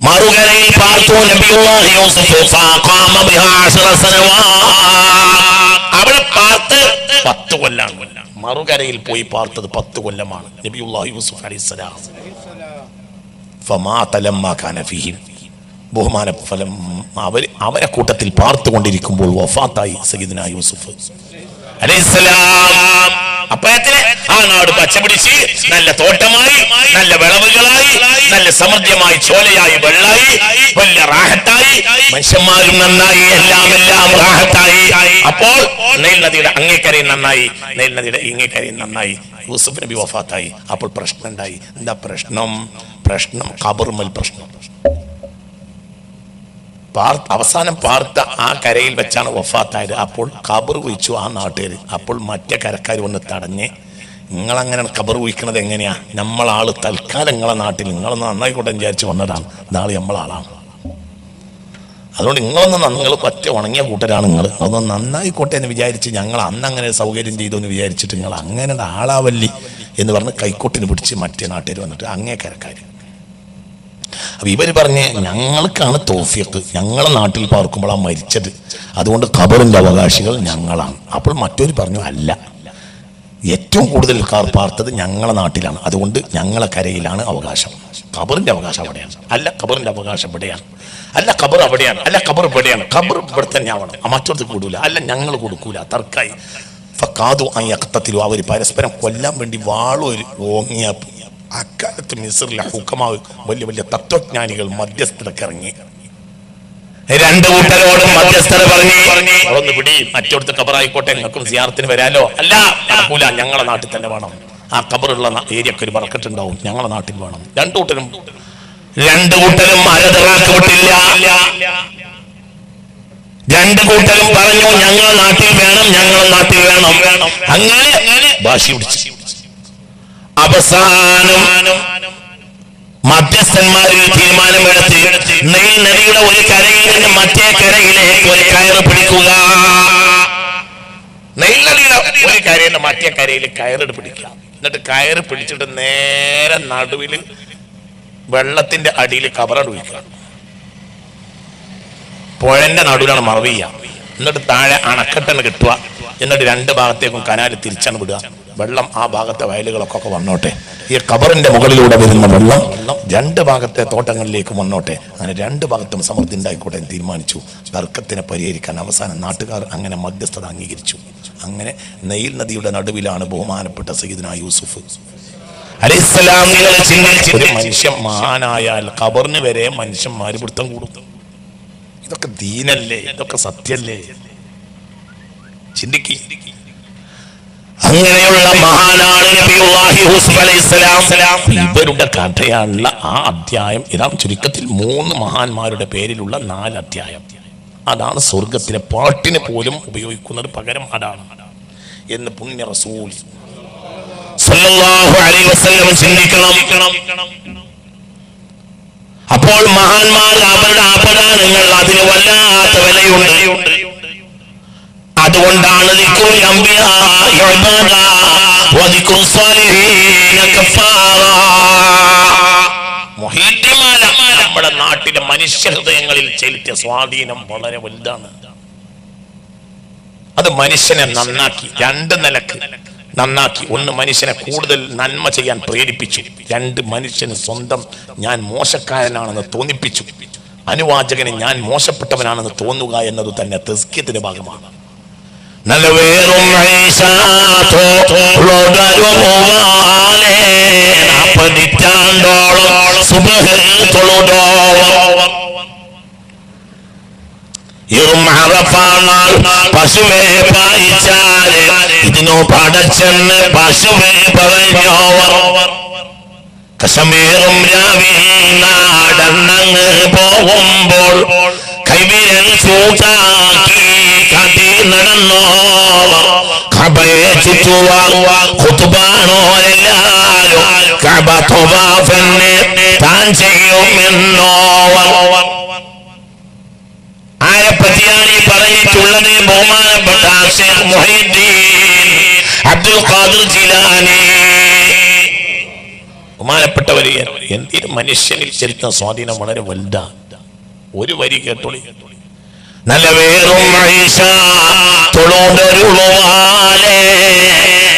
മറുകരയിൽ പാർത്തു നബിയുല്ലാഹി യൂസുഫ് ഫഖാമ ബിഹാ 10 സനവാത്. അവിടെ പാർത്ത് 10 കൊല്ലാണ്. മറുകരയിൽ പോയി പാർത്തത് 10 കൊല്ലമാണ് നബിയുല്ലാഹി യൂസുഫ് അലൈഹിസ്സലാം. ഫമാത ലമ്മാ കാന ഫീഹിം, ബഹുമാന ഫലം അവരെ കൂട്ടത്തിൽ പാർത്തുകൊണ്ടിരിക്കുമ്പോൾ വഫാത്തായി സയ്യിദുനാ യൂസുഫ് അലൈഹിസ്സലാം. അപ്പോഴത്തിന് ആ നാട് പച്ചപിടിച്ച് നല്ല തോട്ടമായി, നല്ല വിളവുകളായി, നല്ല സമൃദ്ധമായി, ചോലയായി, വെള്ളായി, വലിയ റാഹത്തായി, മനുഷ്യന്മാരും നന്നായി, എല്ലാം റാഹത്തായി. അപ്പോൾ നൈൽ നദിയുടെ അങ്ങേക്കരയും നന്നായി, നൈൽ നദിയുടെ ഇങ്ങേക്കരയും നന്നായി. യൂസുഫ് നബി വഫാത്തായി. അപ്പോൾ പ്രശ്നം ഉണ്ടായി. എന്താ പ്രശ്നം? ഖബറുമൽ പ്രശ്നം. അവസാനം പാർത്ത ആ കരയിൽ വെച്ചാണ് വഫാത്തായത്. അപ്പോൾ ഖബർ കുഴിച്ചു ആ നാട്ടുകാർ. അപ്പോൾ മറ്റേ കരക്കാർ വന്ന് തടഞ്ഞ്, നിങ്ങളങ്ങനെ ഖബർ കുഴിക്കണത് എങ്ങനെയാ? നമ്മളാള് തൽക്കാലം നിങ്ങളെ നാട്ടിൽ നിങ്ങളൊന്ന് നന്നായിക്കോട്ടെ വിചാരിച്ച് വന്നതാണ്, നാളെ നമ്മളാളാണ്. അതുകൊണ്ട് നിങ്ങൾ പറ്റ ഉണങ്ങിയ കൂട്ടരാണ് നിങ്ങൾ, അതൊന്ന് നന്നായിക്കോട്ടെ എന്ന് വിചാരിച്ച് ഞങ്ങൾ അന്ന് അങ്ങനെ സൗകര്യം ചെയ്തു എന്ന് വിചാരിച്ചിട്ട് നിങ്ങൾ അങ്ങനെ ആളാവല്ലി എന്ന് പറഞ്ഞ് കൈക്കോട്ടിന് പിടിച്ച് മറ്റേ നാട്ടുകാർ വന്നിട്ട് അങ്ങേ കരക്കാർ. അപ്പൊ ഇവര് പറഞ്ഞ് ഞങ്ങൾക്കാണ് തൗഫീഖ്, ഞങ്ങളെ നാട്ടിൽ പാർക്കുമ്പോഴാണ് മരിച്ചത്, അതുകൊണ്ട് ഖബറിന്റെ അവകാശികൾ ഞങ്ങളാണ്. അപ്പോൾ മറ്റൊരു പറഞ്ഞു, അല്ല, ഏറ്റവും കൂടുതൽ പാർത്തത് ഞങ്ങളെ നാട്ടിലാണ്, അതുകൊണ്ട് ഞങ്ങളെ കരയിലാണ് അവകാശം, ഖബറിന്റെ അവകാശം അവിടെയാണ്. അല്ല, ഖബറിന്റെ അവകാശം ഇവിടെയാണ്. അല്ല, ഖബർ അവിടെയാണ്. അല്ല, ഖബർ ഇവിടെയാണ്. ഖബർ ഇവിടെ തന്നെ ആവണം, മറ്റൊരു കൂടൂല. അല്ല, ഞങ്ങൾ കൊടുക്കൂല. തർക്കായി. ഫഖാദു അൻ യഖ്തതിലു, അവർ പരസ്പരം കൊല്ലാൻ വേണ്ടി വാളൊരു ഓങ്ങിയ. അക്കാലത്ത് മിസ്റിലെ ഹുക്കമാവ്, വലിയ വലിയ തത്വജ്ഞാനികൾ മധ്യസ്ഥതയ്ക്ക് ഇറങ്ങി. രണ്ട് കൂട്ടരോടും മധ്യസ്ഥത പറഞ്ഞു, ഒന്ന് പിടി, മറ്റോടത്ത് ഖബറായിക്കോട്ടെ, നിങ്ങൾക്കും സിയാറത്തിന് വരാലോ. അല്ല, നടക്കൂല, ഞങ്ങളെ നാട്ടിൽ തന്നെ വേണം. ആ ഖബറുള്ള ഏരിയക്ക് ഒരു ബർക്കത്തുണ്ടാവും, ഞങ്ങളെ നാട്ടിൽ വേണം. രണ്ടു കൂട്ടരും അരതറാക്ക് വിട്ടില്ല. രണ്ടു കൂട്ടരും പറഞ്ഞു, ഞങ്ങളെ നാട്ടിൽ വേണം, ഞങ്ങളെ നാട്ടിൽ വേണം. അങ്ങനെ വാശി പിടിച്ചു. അവസാനം മധ്യസ്ഥന്മാരിൽ തീരുമാനമെടുത്ത് നൈൽ നദിയുടെ ഒരു കരയിൽ നിന്ന് മറ്റേ കരയിലേക്ക് ഒരു കയറ് പിടിക്കുക. നൈൽ നദിയുടെ ഒരു കരയിൽ നിന്ന് മറ്റേ കരയിൽ കയറിട്ട് പിടിക്കുക. എന്നിട്ട് കയറ് പിടിച്ചിട്ട് നേരെ നടുവിൽ വെള്ളത്തിന്റെ അടിയിൽ കബറട് വയ്ക്കുക. പുഴന്റെ നടുവിലാണ് മറവ് ചെയ്യുക. എന്നിട്ട് താഴെ അണക്കെട്ടാണ് കിട്ടുക. എന്നിട്ട് രണ്ട് ഭാഗത്തേക്കും കനാല് തിരിച്ചാണ് വിടുക. വെള്ളം ആ ഭാഗത്തെ വയലുകളൊക്കെ വന്നോട്ടെ. ഈ ഖബറിന്റെ മുകളിലൂടെ വരുന്ന വെള്ളം രണ്ട് ഭാഗത്തെ തോട്ടങ്ങളിലേക്ക് വന്നോട്ടെ. അങ്ങനെ രണ്ട് ഭാഗത്തും സമൃദ്ധി ഉണ്ടായിക്കോട്ടെ എന്ന് തീരുമാനിച്ചു. തർക്കത്തിനെ പരിഹരിക്കാൻ അവസാനം നാട്ടുകാർ അങ്ങനെ മധ്യസ്ഥത അംഗീകരിച്ചു. അങ്ങനെ നൈൽ നദിയുടെ നടുവിലാണ് ബഹുമാനപ്പെട്ട സയ്യിദുനാ യൂസുഫ് അലൈഹിസ്സലാം. ഒരു മനുഷ്യൻ മഹാനായാൽ ഖബറിന് വരെ മനുഷ്യന്മാര് പിടുത്തം കൂടും. ഇതൊക്കെ ദീനല്ലേ? ഇതൊക്കെ സത്യല്ലേ? ചിന്തിക്ക്. അങ്ങനെയുള്ള മഹാനാണ് നബിയുല്ലാഹി യൂസുഫ് അലൈഹിസ്സലാം. ഇവരുടെ കഥയാണുള്ള ആ അധ്യായം. ഇതാ ചുരുക്കത്തിൽ 3 മഹാന്മാരുടെ പേരിലുള്ള 4 അധ്യായം. അതാണ് സ്വർഗത്തിലെ പാട്ടിന് പോലും ഉപയോഗിക്കുന്നത്. പകരം അതാണ് എന്ന് പുണ്യ റസൂൽ സല്ലല്ലാഹു അലൈഹി വസല്ലം ചിന്തിക്കണം. അപ്പോൾ മഹാന്മാർ അവരുടെ അപദാനങ്ങൾ അതിന് വല്ലാത്ത വിലയുണ്ട്. അതുകൊണ്ടാണ് നമ്മുടെ നാട്ടിലെ മനുഷ്യ ഹൃദയങ്ങളിൽ ചെലുത്തിയ സ്വാധീനം വളരെ വലുതാണ്. അത് മനുഷ്യനെ നന്നാക്കി 2 നിലക്ക്. നന്നാക്കി. ഒന്ന്, മനുഷ്യനെ കൂടുതൽ നന്മ ചെയ്യാൻ പ്രേരിപ്പിച്ചു. രണ്ട്, മനുഷ്യന് സ്വന്തം ഞാൻ മോശക്കാരനാണെന്ന് തോന്നിപ്പിച്ചു. അനുവാചകന് ഞാൻ മോശപ്പെട്ടവനാണെന്ന് തോന്നുക എന്നത് തന്നെ തസ്കിയത്തിന്റെ ഭാഗമാണ്. നല്ല വേറും പശുവെ പായിച്ചാല് ഇതിനു പടച്ചെന്ന് പശുവെ പറഞ്ഞോവർ. കശമേറും രാവിനാടന്നങ്ങ് പോകുമ്പോൾ കൈവിരൽ ചൂട്ടാക്കി കാട്ടി നടന്നോവർ. കബയെ ചുറ്റുവാൻ ഖുതുബാനോരെല്ലാരും കബ ത്വവാഫെന്ന് താൻ ചെയ്യുമെന്നോവർ. ആരെപ്പറ്റിയാണ് ഈ പറഞ്ഞിട്ടുള്ളത്? ബഹുമാനപ്പെട്ട ശൈഖ് മുഹീദ്ദീൻ അബ്ദുൽ ഖാദിർ ജീലാനി. ബഹുമാനപ്പെട്ടവര്, എന്തിനും മനുഷ്യനിൽ ചെലുത്തുന്ന സ്വാധീനം വളരെ വലുതാണ്. ഒരു വരി കേട്ടോളി. നല്ല വേറും തൊഴുതൊരുളുവാലേ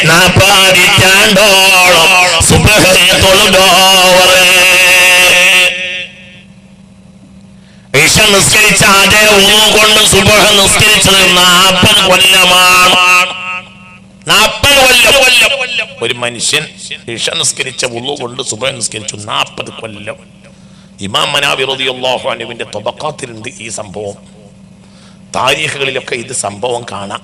നാപ്പാതിറ്റാണ്ടോളം സുബ്ഹ് തൊഴുതോവർ. ഇശ നിസ്കരിച്ച അതേ ഉളു കൊണ്ട് സുബ്ഹ് നിസ്കരിച്ചത് 40 കൊല്ലമാണ്. 40 കൊല്ലം. ഒരു മനുഷ്യൻ ഇശ നിസ്കരിച്ച ഉളു കൊണ്ട് സുബ്ഹ് നിസ്കരിച്ചു 40 കൊല്ലം. ഇമാം മനാവി റളിയല്ലാഹു അൻഹുവിന്റെ തബഖാത്തിലുണ്ട് ഈ സംഭവം. താരീഖുകളിലൊക്കെ ഇത് സംഭവം കാണാം.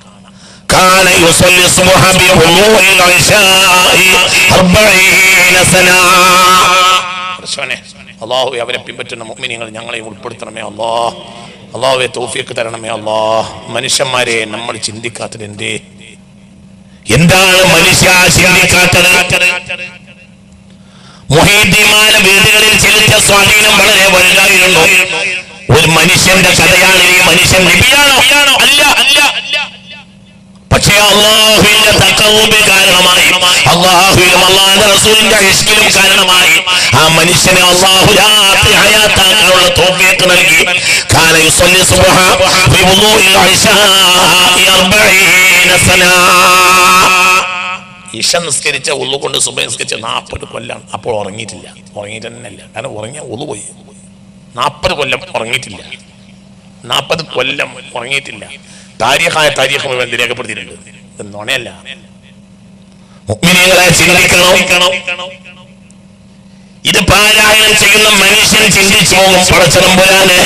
കാന യുസല്ലി സുബ്ഹ ബി വുളൂഇൽ ഇശാഇ 40 സന. അല്ലാഹു അവരെ പിൻപറ്റുന്ന മുഅ്മിനീങ്ങൾ ഞങ്ങളെ ഉൾപ്പെടുത്തണമേ അല്ലാഹ്. അല്ലാഹുവേ തൗഫീഖ് തരണമേ അല്ലാഹ്. മനുഷ്യന്മാരെ നമ്മൾ ചിന്തിക്കാത്തത് എന്തേ? എന്താണ് മനുഷ്യ ചിന്തിക്കാത്തത്? മുഹീദ്ദീന്മാരുടെ വീടുകളിൽ ചെലുത്തിയ സ്വാധീനം വളരെ വലുതായിരുന്നു. ഒരു മനുഷ്യന്റെ കഥയാണ് ഈ മനുഷ്യൻ. നബിയാണോ? അല്ല. പക്ഷേ അല്ലാഹുവിന്റെ തഖവ്വുബ് കാരണമായി, അല്ലാഹുവിനും അല്ലാഹുവിന്റെ റസൂലിന്റെ ഇഷ്കിലും കാരണമായി ആ മനുഷ്യനെ അല്ലാഹു രാത്രി ഹയാത്താക്കാനുള്ള തൗഫീഖ് നൽകി. കാന യുസല്ലി സുബ്ഹ ഫി വുളൂഇൽ ഇശാഇ 40 സന. ഇശ നിസ്കരിച്ച ഉളു കൊണ്ട് സുബ്ഹ് നിസ്കരിച്ച 40 കൊല്ലാണ്. അപ്പോൾ ഉറങ്ങിയിട്ടില്ല. ഉറങ്ങിയിട്ട് തന്നെയല്ല, കാരണം ഉറങ്ങിയ ഉളു പോയി. 40 കൊല്ലം ഉറങ്ങിയിട്ടില്ല. 40 കൊല്ലം ഉറങ്ങിയിട്ടില്ല. താരീഖ് മുഴുവൻ രേഖപ്പെടുത്തിയിട്ടുണ്ട്. നുണയല്ല. മുഅ്മിനീങ്ങളെ ചിന്തിക്കണം. ഇത് പാരായണം ചെയ്യുന്ന മനുഷ്യൻ ചിന്തിച്ചു പോകും, പടച്ചതമ്പുരാനെ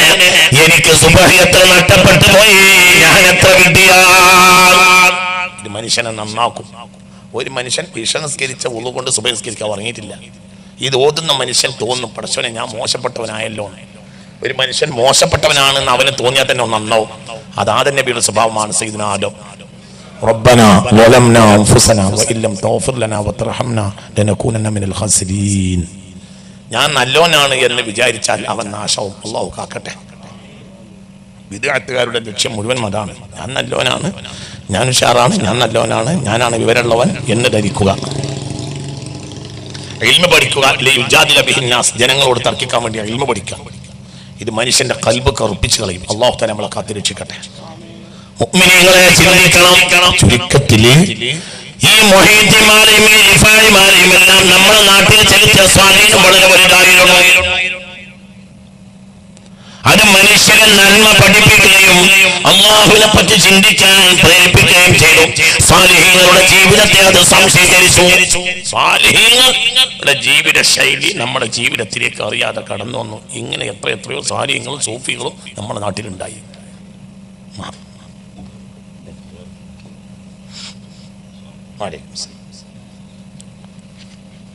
എനിക്ക് സുബ്ഹ് എത്ര നഷ്ടപ്പെട്ടു പോയി, ഞാൻ എത്ര കിട്ടിയാൽ. ഇത് മനുഷ്യനെ നന്നാക്കും. ഒരു മനുഷ്യൻ ഇശ നിസ്കരിച്ച ഉളു കൊണ്ട് സുബ്ഹ് നിസ്കരിക്കാൻ ഉറങ്ങിയിട്ടില്ല. ഇത് ഓതുന്ന മനുഷ്യൻ തോന്നും, പടച്ചവനെ ഞാൻ മോശപ്പെട്ടവനായല്ലോ. ഒരു മനുഷ്യൻ മോശപ്പെട്ടവനാണെന്ന് അവന് തോന്നിയാൽ തന്നെ നന്നാവും. അത് ആദം നബിയുടെ സ്വഭാവമാണ്. സയ്യിദുനാ ആദം റബ്ബനാ വലംനാ അൻഫുസനാ വഇല്ലം തഗ്ഫിർ ലനാ വതർഹംനാ ലനകൂനന്ന മിനൽ ഖാസിരീൻ. ഞാൻ നല്ലോനാണ് എന്ന് വിചാരിച്ചാൽ അവൻ നാശവും. അല്ലാഹു കാക്കട്ടെ. ബിദ്അത്തുകാരുടെ ലക്ഷ്യം മുഴുവൻ അതാണ്. ഞാൻ നല്ലോനാണ്, ഞാൻ ഉഷാറാണ്, ഞാൻ നല്ലോനാണ്, ഞാനാണ് വിവരമുള്ളവൻ എന്ന് ധരിക്കുക. ഇൽമു പഠിക്കുക, ലിയുജാദില ബിഹിന്നാസ്, ജനങ്ങളോട് തർക്കിക്കാൻ വേണ്ടി ഇൽമു പഠിക്കുക. ഇത് മനുഷ്യന്റെ ഖൽബ് കറുപ്പിച്ചു കളയും. അല്ലാഹു തആല നമ്മളെ കാത്തിരക്ഷിക്കട്ടെ. മുഅ്മിനീങ്ങളെ ചിന്തിക്കണം. ചുരുക്കത്തില് ഈ മുഹീദ്ദീന്മാരെയും ഈ റിഫായിമാരെയും എല്ലാം നമ്മുടെ നാട്ടിൽ ചെലുത്തിയ സ്വാധീനം വളരെ വലുതായിരുന്നു. അത് മനുഷ്യരെ നന്മ പഠിപ്പിക്കുകയും അല്ലാഹുവിനെ പറ്റി ചിന്തിക്കാൻ പ്രേരിപ്പിക്കുകയും ചെയ്തു. സാലിഹീങ്ങളുടെ ജീവിതത്തെ അത് സംശീകരിച്ചു. സാലിഹീങ്ങളുടെ ജീവിത ശൈലി നമ്മുടെ ജീവിതത്തിലേക്ക് അറിയാതെ കടന്നു വന്നു. ഇങ്ങനെ എത്രയോ സാലിഹീങ്ങളും സൂഫികളും നമ്മുടെ നാട്ടിലുണ്ടായി.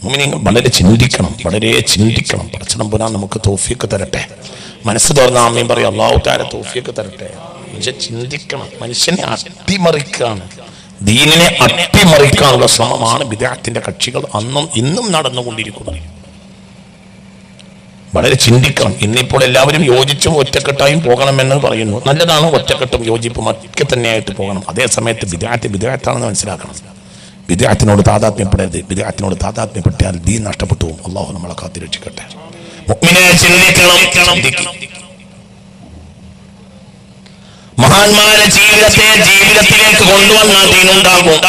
മുഅ്മിനീങ്ങൾ വളരെ ചിന്തിക്കണം. പടച്ചതമ്പുരാൻ നമുക്ക് തൗഫീഖ് തരട്ടെ. മനസ്സ് തുറന്ന ആമീൻ പറയും. അല്ലാഹു തആല തൗഫീഖ് തരട്ടെ. മനുഷ്യൻ ചിന്തിക്കണം. മനുഷ്യനെ അട്ടിമറിക്കാണ്, ദീനിനെ അട്ടിമറിക്കാനുള്ള ശ്രമമാണ് ബിദ്അത്തിന്റെ കക്ഷികൾ അന്നും ഇന്നും നടന്നുകൊണ്ടിരിക്കുന്നത്. വളരെ ചിന്തിക്കണം. ഇന്നിപ്പോൾ എല്ലാവരും യോജിച്ചും ഒറ്റക്കെട്ടായും പോകണമെന്ന് പറയുന്നു. നല്ലതാണ്, ഒറ്റക്കെട്ടും യോജിപ്പും ഒക്കെ തന്നെയായിട്ട് പോകണം. അതേ സമയത്ത് ബിദ്അത്താണെന്ന് മനസ്സിലാക്കണം. ബിദ്അത്തിനോട് താദാത്മ്യപ്പെടരുത്. ബിദ്അത്തിനോട് താദാത്മ്യപ്പെട്ടാൽ ദീൻ നഷ്ടപ്പെട്ടു പോകും. അല്ലാഹു നമ്മളെ കാത്തിരക്ഷിക്കട്ടെ. മുഅ്മിനെ ചിന്തിക്കണം. മഹാന്മാരെ ജീവിതത്തിലേക്ക് കൊണ്ടുവന്ന ദീനുണ്ടാകും.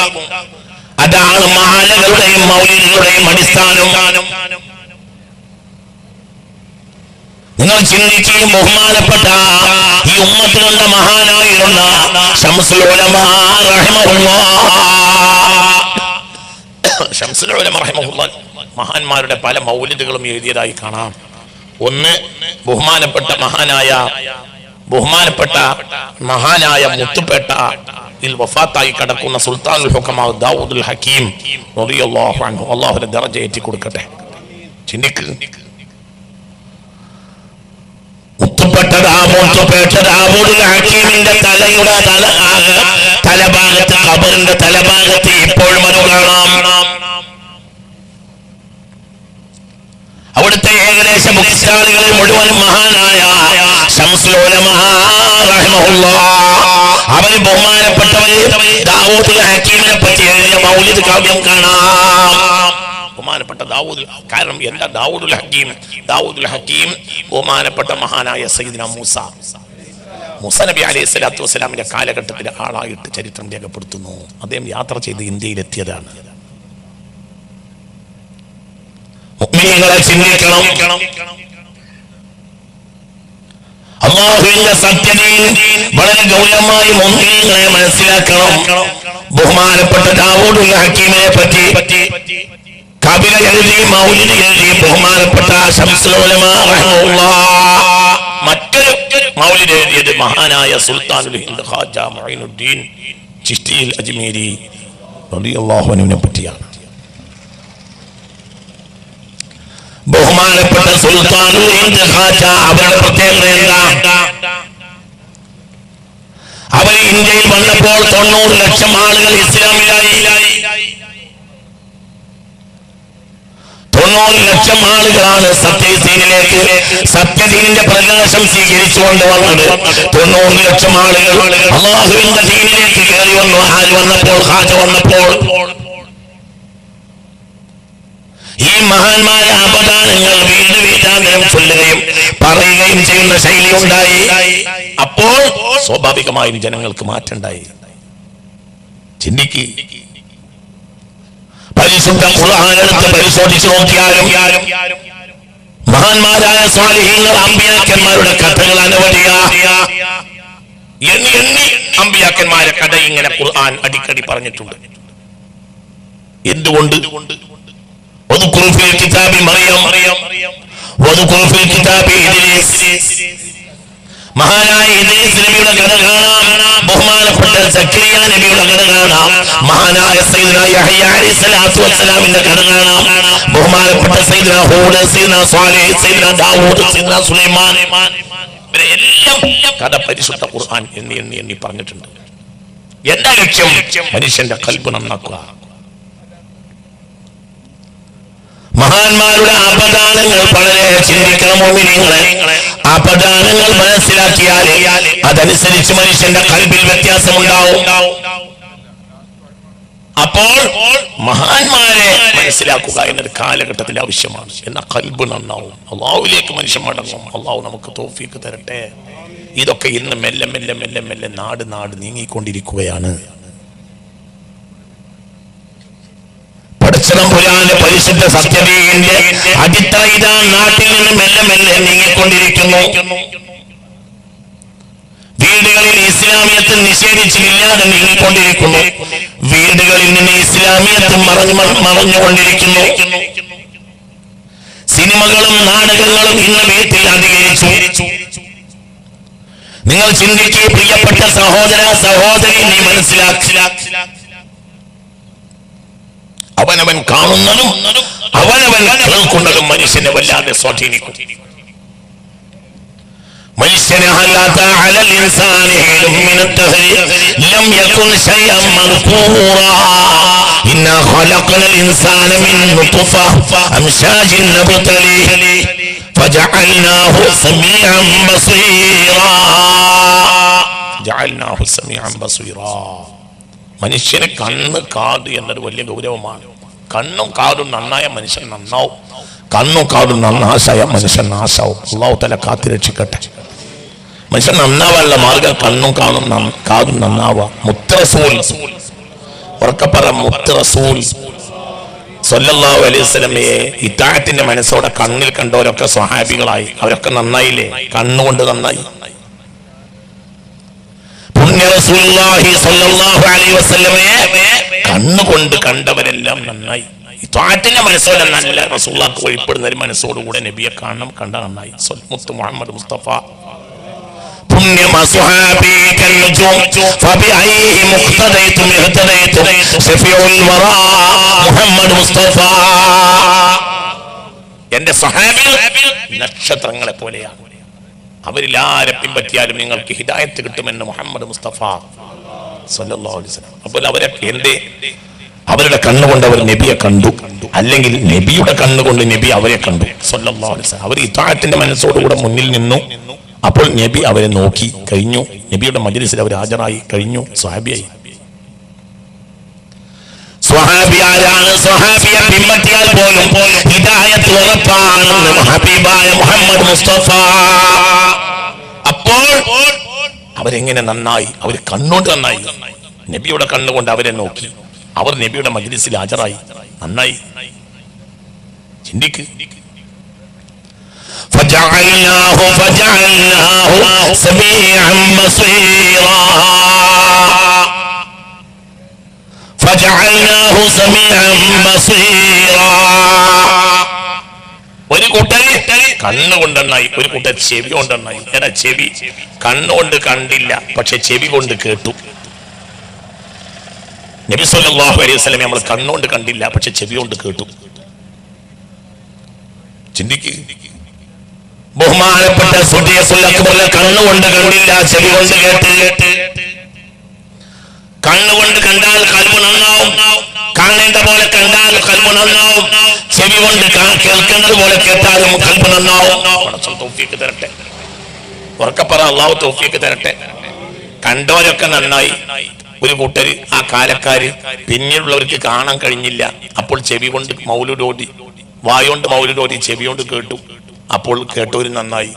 അതാണ് മാലകളുടെയും മൗലിദുകളുടെയും അടിസ്ഥാനം. നിങ്ങൾ ചിന്തിക്കുകയും ബഹുമാനപ്പെട്ട ഈ ഉമ്മത്തിലുള്ള മഹാനായിരുന്ന ശംസുൽ ഉലമാ റഹിമഹുല്ലാഹ് മഹാന്മാരുടെ പല മൗലിദുകളും എഴുതിയതായി കാണാം. ഒന്ന് ബഹുമാനപ്പെട്ട മുത്തുപേട്ട വഫാത്തായി കിടക്കുന്ന സുൽത്താനുൽ ഹുക്കമാ ദാവൂദുൽ ഹക്കീം റളിയല്ലാഹു അൻഹു, അല്ലാഹുവിന്റെ ദറജ ഏറ്റി കൊടുക്കട്ടെ. ചിന്തിക്ക്, മുത്തുപേട്ട ദാവൂദുൽ ഹക്കീമിന്റെ തലഭാഗത്ത് ഖബറിന്റെ തലഭാഗത്ത് ഇപ്പോഴും അത് കാണാം. അവിടുത്തെ ഏകദേശ മുഖ്യാളികളിൽ മുഴുവനും മഹാനായ ശംസുൽ ഉലമാ റഹിമഹുല്ലാഹ് അവന് ബഹുമാനപ്പെട്ടവര് ദാവൂദുൽ ഹക്കീമിനെ പറ്റി എഴുതിയ മൗലിദ് കാവ്യം കാണാം. ബഹുമാനപ്പെട്ട ദാവൂദ്, കാരണം എന്താ ദാവൂദുൽ ഹക്കീം ബഹുമാനപ്പെട്ട മഹാനായ സയ്യിദ്ന മൂസ നബി അലൈഹി സ്വലാത്തു വസ്സലാമിന്റെ കാലഘട്ടത്തിലെ ആളായിട്ട് ചരിത്രം രേഖപ്പെടുത്തുന്നു. അദ്ദേഹം യാത്ര ചെയ്ത് ഇന്ത്യയിലെത്തിയതാണ്. മുഅ്മിനീങ്ങളെ ചിന്തിക്കണം, അല്ലാഹുവിന്റെ സത്യദീൻ വളരെ ഗൗരവമായി മുഅ്മിനീങ്ങളെ മനസ്സിലാക്കണം. ബഹുമാനപ്പെട്ട ദാവൂദുൽ ഹക്കീമിനെ പറ്റി കവിത എഴുതി മൗലിദ് എഴുതി ബഹുമാനപ്പെട്ട ശംസുൽ ഉലമാ റഹിമഹുല്ലാഹ് മറ്റൊരു മൗലിദ് എഴുതിയത് മഹാനായ സുൽത്താനുൽ ഹിന്ദ് ഖാജ മുഈനുദ്ദീൻ ചിശ്തി അജ്മീരി റളിയല്ലാഹു അൻഹുവിനെ പറ്റിയാണ്. ബഹുമാനപ്പെട്ട സുൽത്താനുൽ ഹിന്ദ് ഖാജ അവരുടെ പ്രത്യേകത എന്താ? അവർ ഇന്ത്യയിൽ വന്നപ്പോൾ 90 ലക്ഷം ആളുകൾ ഇസ്ലാമിലായി. 90 ലക്ഷം ആളുകളാണ് സത്യദീനിന്റെ പ്രകാശം സ്വീകരിച്ചുകൊണ്ട് വന്നത്. 90 ലക്ഷം ആളുകൾ അല്ലാഹുവിന്റെ ദീനിലേക്ക് കയറി വന്നു. ആര് വന്നപ്പോൾ? ഖാജ വന്നപ്പോൾ. ഈ മഹാന്മാരെ അപദാനങ്ങൾ വീടാന്തരം ചൊല്ലുകയും പറയുകയും ചെയ്യുന്ന ശൈലി ഉണ്ടായി. അപ്പോൾ സ്വാഭാവികമായും ജനങ്ങൾക്ക് മാറ്റമുണ്ടായി. ചിന്തിക്ക്, പരിശുദ്ധ ഖുർആൻ എടുത്ത് പരിശോധിച്ചു നോക്കിയാലും മഹാന്മാരായ സ്വാലിഹീങ്ങൾ അമ്പിയാക്കന്മാരുടെ കഥകൾ അനവധിയാ. എണ്ണി അമ്പിയാക്കന്മാരെ കഥ ഇങ്ങനെ ഖുർആൻ അടിക്കടി പറഞ്ഞിട്ടുണ്ട്. എന്തുകൊണ്ട്? واذكر في الكتاب مريم واذكر في الكتاب إدريس. മഹാനായ ഇദ്രീസ് നബിയുടെ കഥ കാണാം. ബഹുമാനപ്പെട്ട സക്കരിയ നബിയുടെ കഥ കാണാം. മഹാനായ സയ്യിദ്ന യഹ്യ അലൈഹിസ്സലാത്തു വസ്സലാമിന്റെ കഥ കാണാം. ബഹുമാനപ്പെട്ട സയ്യിദ്ന ഹൂദ്, സയ്യിദ്ന സ്വാലിഹ്, സയ്യിദ്ന ദാവൂദ്, സയ്യിദ്ന സുലൈമാൻ, ഇവരെല്ലാം കഥ പരിശുദ്ധ ഖുർആൻ എണ്ണി പറഞ്ഞിട്ടുണ്ട്. എന്താ ലക്ഷ്യം? മനുഷ്യന്റെ ഖൽബ് നന്നാക്കുക. മഹാന്മാരുടെ അപദാനങ്ങൾ വളരെ ചിന്തിക്കണം. മുഅ്മിനീങ്ങളെ, അപദാനങ്ങൾ മനസ്സിലാക്കിയാൽ അതനുസരിച്ച് മനുഷ്യന്റെ ഖൽബിൽ വ്യത്യാസമുണ്ടാവും. അപ്പോൾ മഹാന്മാരെ മനസ്സിലാക്കുക എന്നൊരു കാലഘട്ടത്തിൽ ആവശ്യമാണ്. എന്ന ഖൽബ് നന്നാവും, അല്ലാഹുവിലേക്ക് മനുഷ്യൻ മടങ്ങും. അല്ലാഹു നമുക്ക് തൗഫീഖ് തരട്ടെ. ഇതൊക്കെ ഇന്ന് മെല്ലെ മെല്ലെ മെല്ലെ മെല്ലെ നാട് നീങ്ങിക്കൊണ്ടിരിക്കുകയാണ്. പുരാന്റെ പരിശുദ്ധ സത്യദീനിന്റെ അടിത്തറ ഇതാ നാട്ടിൽ നിന്ന് മെല്ലെ മെല്ലെ നീങ്ങിക്കൊണ്ടിരിക്കുന്നു. വീടുകളിൽ ഇസ്ലാമിയത്ത് നിഷേധിച്ചില്ലാതെ നീങ്ങിക്കൊണ്ടിരിക്കുന്നു. വീടുകളിൽ നിന്ന് ഇസ്ലാമിയത്ത് മറഞ്ഞുകൊണ്ടിരിക്കുന്നു. സിനിമകളും നാടകങ്ങളും ഇന്ന് വീട്ടിൽ അധികരിച്ചു. നിങ്ങൾ ചിന്തിക്കുക, പ്രിയപ്പെട്ട സഹോദര സഹോദരി, നീ മനസ്സിലാക്കി, അവനവൻ കാണുന്നതും അവനവൻ കേൾക്കുന്നതും മനുഷ്യനെ വല്ലാതെ സ്വാധീനിക്കും. മനുഷ്യനെ മനുഷ്യന് കണ്ണ് കാത് എന്നൊരു വലിയ ഗൗരവമാണ്. കണ്ണും കാതും നന്നായ മനുഷ്യൻ നന്നാവും, കണ്ണും കാതും നാശായ മനുഷ്യൻ നാശാവും. അല്ലാഹു തആല കാത്തുരക്ഷിക്കട്ടെ. മനുഷ്യൻ നന്നാവാനുള്ള മാർഗം കണ്ണും കാതും നന്നാവുക. മുത്തറസൂൽ ഉറക്കപ്പറ മുത്ത് റസൂൽ സല്ലല്ലാഹു അലൈഹി വസല്ലമയെ ഇത്താഅത്തിന്റെ മനസ്സോടെ കണ്ണിൽ കണ്ടവരൊക്കെ സ്വഹാബികളായി. അവരൊക്കെ നന്നായില്ലേ? കണ്ണുകൊണ്ട് നന്നായി. പുണ്യ റസൂലുള്ളാഹി സല്ലല്ലാഹു അലൈഹി വസല്ലമയെ കണ്ണുകൊണ്ട് കണ്ടവരെല്ലാം നന്നായി. ഇത്താഅത്തിന്റെ മനസ്സോടെ നല്ല റസൂലുള്ളാഹിക്ക് വഴിപ്പെടുന്ന ഒരു മനസ്സോടുകൂടെ നബിയെ കാണണം, കണ്ട നന്നായി. മുത്ത് മുഹമ്മദ് മുസ്തഫ പുണ്യം അസ്ഹാബികൽ നുജൂം ഫബിഅയ്ഹിം മുഖ്തദൈതും ഇഹ്തദൈതും ശഫീഉൽ വറാ മുഹമ്മദ് മുസ്തഫ. എന്റെ സ്വഹാബികൾ നക്ഷത്രങ്ങളെ പോലെയാണ്. അവരിൽ ആരെ പിൻപറ്റിയാലും നിങ്ങൾക്ക് ഹിദായത്ത് കിട്ടുമെന്ന് മുഹമ്മദ് മുസ്തഫ സല്ലല്ലാഹു അലൈഹി വസല്ലം. അപ്പോൾ അവരുടെ കണ്ണുകൊണ്ട് അവർ നബിയെ കണ്ടു, അല്ലെങ്കിൽ നബിയുടെ കണ്ണുകൊണ്ട് നബി അവരെ കണ്ടു സല്ലല്ലാഹു അലൈഹി വസല്ലം. അവർ ഇത്താഅത്തിന്റെ മനസ്സോടുകൂടെ മുന്നിൽ നിന്നു. അപ്പോൾ നബി അവരെ നോക്കി കഴിഞ്ഞു. നബിയുടെ മജ്ലിസിൽ അവർ ഹാജരായി കഴിഞ്ഞു. സ്വഹാബിയായി. സ്വഹാബി ആരാണ്? സ്വഹാബിയെ പിൻപറ്റിയാൽ പോലും ഹിദായത്ത് ഉറപ്പാണെന്ന് ഹബീബായ മുഹമ്മദ് മുസ്തഫ. അപ്പോൾ അവരെങ്ങനെ നന്നായി? അവർ കണ്ണുകൊണ്ട് നന്നായി. നബിയുടെ കണ്ണുകൊണ്ട് അവരെ നോക്കി. അവർ നബിയുടെ മജ്ലിസിൽ ഹാജരായി. നന്നായി. ചിന്തിക്ക്. فجعلناه سميعا بصيرا فجعلناه سميعا بصيرا. ഒരു കൂട്ടർ കണ്ണുകൊണ്ടെന്നായി, ഒരു കൂട്ടർ ചെവി കൊണ്ടെന്നായി. ഏതാ ചെവി? കണ്ണുകൊണ്ട് കണ്ടില്ല, പക്ഷെ ചെവി കൊണ്ട് കേട്ടു. നബി സല്ലല്ലാഹു അലൈഹി വസല്ലം നമ്മൾ കണ്ണുകൊണ്ട് കണ്ടില്ല, പക്ഷെ ചെവി കൊണ്ട് കേട്ടു. ചിന്തിക്ക്. ബഹുമാനപ്പെട്ട സുദ്ദീഖുൽ അക്ബർ കണ്ണുകൊണ്ട് കണ്ടില്ല, ചെവി കൊണ്ട് കേട്ട്. കണ്ണുകൊണ്ട് കണ്ടാൽ ഖൽബ് നന്നാവും, കാണേണ്ട പോലെ കണ്ടാൽ ഖൽബ് നന്നാവും. ചെവി കൊണ്ട് കേൾക്കുന്നത് പോലെ കേട്ടാലും ഖൽബ് നന്നാവും. തൗഫീഖ് തരട്ടെ. ഉറക്കപ്പറ അല്ലാഹു തൗഫീഖ് തരട്ടെ. കണ്ടവരൊക്കെ നന്നായി. ഒരു കൂട്ടര്, ആ കാലക്കാര്, പിന്നീടുള്ളവർക്ക് കാണാൻ കഴിഞ്ഞില്ല. അപ്പോൾ ചെവി കൊണ്ട് മൗലിദ് ഓതി, വായോണ്ട് മൗലിദ് ഓതി, ചെവി കൊണ്ട് കേട്ടു. അപ്പോൾ കേട്ടവര് നന്നായി.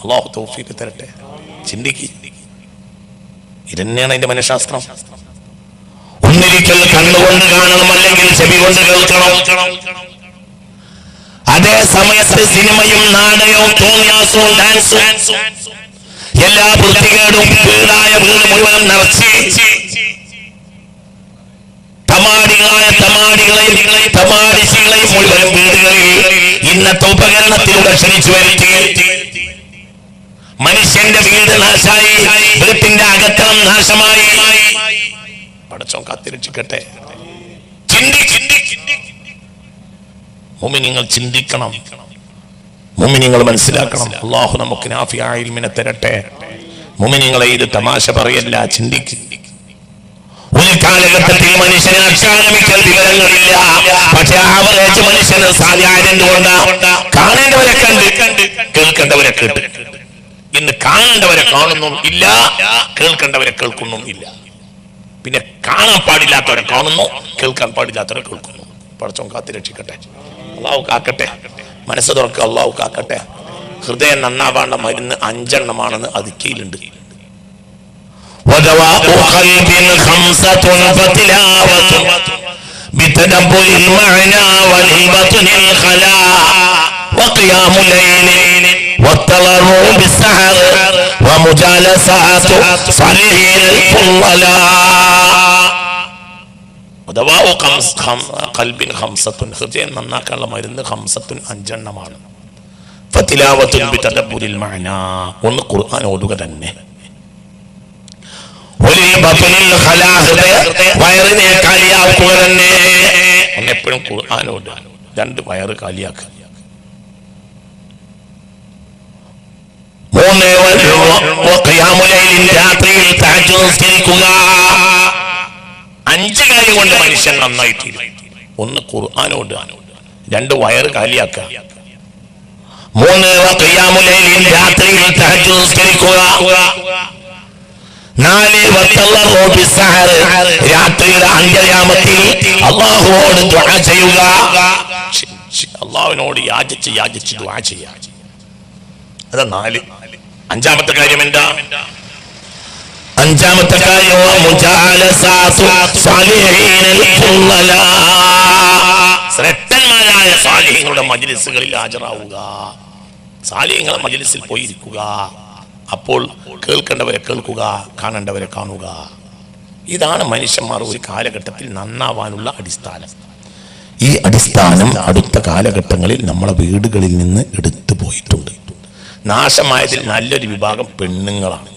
അല്ലാഹു തൗഫീഖ് തരട്ടെ. ചിന്തിക്ക്. ഇതന്നെയാണ് അതിന്റെ മനഃശാസ്ത്രം. ഒന്നിരിക്കൽ കണ്ണുകൊണ്ട് കാണണം, അല്ലെങ്കിൽ ചെവി കൊണ്ട് കേൾക്കണം. അതേ സമയത്ത് സിനിമയും നാടകവും തോന്നിയാസവും ഡാൻസും എല്ലാ വൃത്തികേടും വീടായ വീട് മുഴുവൻ നിറച്ച് തമാടികളെയും മുഴുവൻ വീടുകളിൽ ഇന്നത്തെ ഉപകരണത്തിലൂടെ ക്ഷണിച്ചു വരുത്തി മനുഷ്യന്റെ വീട് നാശമായി, വീട്ടിന്റെ അകത്തളം നാശമായി. പടച്ചോൻ കാത്തിരക്ഷിക്കട്ടെ. മുഅ്മിനീങ്ങൾ ചിന്തിക്കണം, മുഅ്മിനീങ്ങൾ മനസ്സിലാക്കണം. അല്ലാഹു നമുക്ക് നാഫിയായ ഇൽമിനെ തരട്ടെ. മുഅ്മിനീങ്ങളെ ഇത് തമാശ പറയല്ല, ചിന്തിക്ക്. ഒരു കാലഘട്ടത്തിൽ മനുഷ്യന് അക്ഷാമിക്കൽ വിവരങ്ങളില്ല, പക്ഷെ ആവറേജ് മനുഷ്യന് സാധ്യതയുണ്ട്. കാണേണ്ടവരെ കണ്ട്, കേൾക്കേണ്ടവരെ കേട്ട്. ഇന്ന് കാണേണ്ടവരെ കാണുന്നും ഇല്ല, കേൾക്കേണ്ടവരെ കേൾക്കുന്നും ഇല്ല. പിന്നെ കാണാൻ പാടില്ലാത്തവരെ കാണുന്നു, കേൾക്കാൻ പാടില്ലാത്തവരെ കേൾക്കുന്നു. പടച്ചോൻ കാത്തിരക്ഷിക്കട്ടെ. അല്ലാഹു കാക്കട്ടെ. മനസ്സ് തുറക്കുക. അല്ലാഹു കാക്കട്ടെ. ഹൃദയം നന്നാവാണ്ട മരുന്ന് 5 എണ്ണമാണെന്ന് അതിക്കയിലുണ്ട്. ودواء قلب 5 فتلاوة بتدبر المعنى وللبطن الخلاء وقيام الليل والتضرع بالسحر ومجالسات صالحين الفضلاء. ودواء قلب 5. ഹൃദയം നന്നാക്കാനുള്ള മരുന്ന് 5 എണ്ണമാണ്. فتلاوة بتدبر المعنى. ഒന്ന് ഖുർആൻ ഓതുക തന്നെ. വയറിനെ കാലിയാക്കുക തന്നെ. എപ്പോഴും ഖുർആനോട് 2 വയറ് കാലിയാക്കുക. 3 രാത്രിയിൽ തഹജ്ജുദ് നിസ്കരിക്കുക. 5 കാര്യം കൊണ്ട് മനുഷ്യൻ നന്നായി തീരും. 1 ഖുർആനോട്, 2 വയറ് കാലിയാക്കുക, 3 രാത്രിയിൽ തഹജ്ജുദ് നിസ്കരിക്കുക, 4 രാത്രിയുടെ അന്ത്യയാമത്തിൽ അല്ലാഹുവോട് ദുആ ചെയ്യുക. അല്ലാഹുവിനോട് യാചിച്ച് ദുആ ചെയ്യുക. അതാ 4. 5-ാമത്തെ കാര്യം എന്താ? 5 അഞ്ചാമത്തെ കാര്യം ശ്രേഷ്ഠന്മാരായ സാലിഹ്യങ്ങളുടെ മജ്‌ലിസുകളിൽ ഹാജരാവുക, സാലിഹ്യങ്ങളുടെ മജ്‌ലിസിൽ പോയിരിക്കുക. അപ്പോൾ കേൾക്കേണ്ടവരെ കേൾക്കുക, കാണേണ്ടവരെ കാണുക. ഇതാണ് മനുഷ്യന്മാർ ഒരു കാലഘട്ടത്തിൽ നന്നാവാനുള്ള അടിസ്ഥാനം. ഈ അടിസ്ഥാനം അടുത്ത കാലഘട്ടങ്ങളിൽ നമ്മളെ വീടുകളിൽ നിന്ന് എടുത്തു പോയിട്ടുണ്ട്. നാശമായതിൽ നല്ലൊരു വിഭാഗം പെണ്ണുങ്ങളാണ്.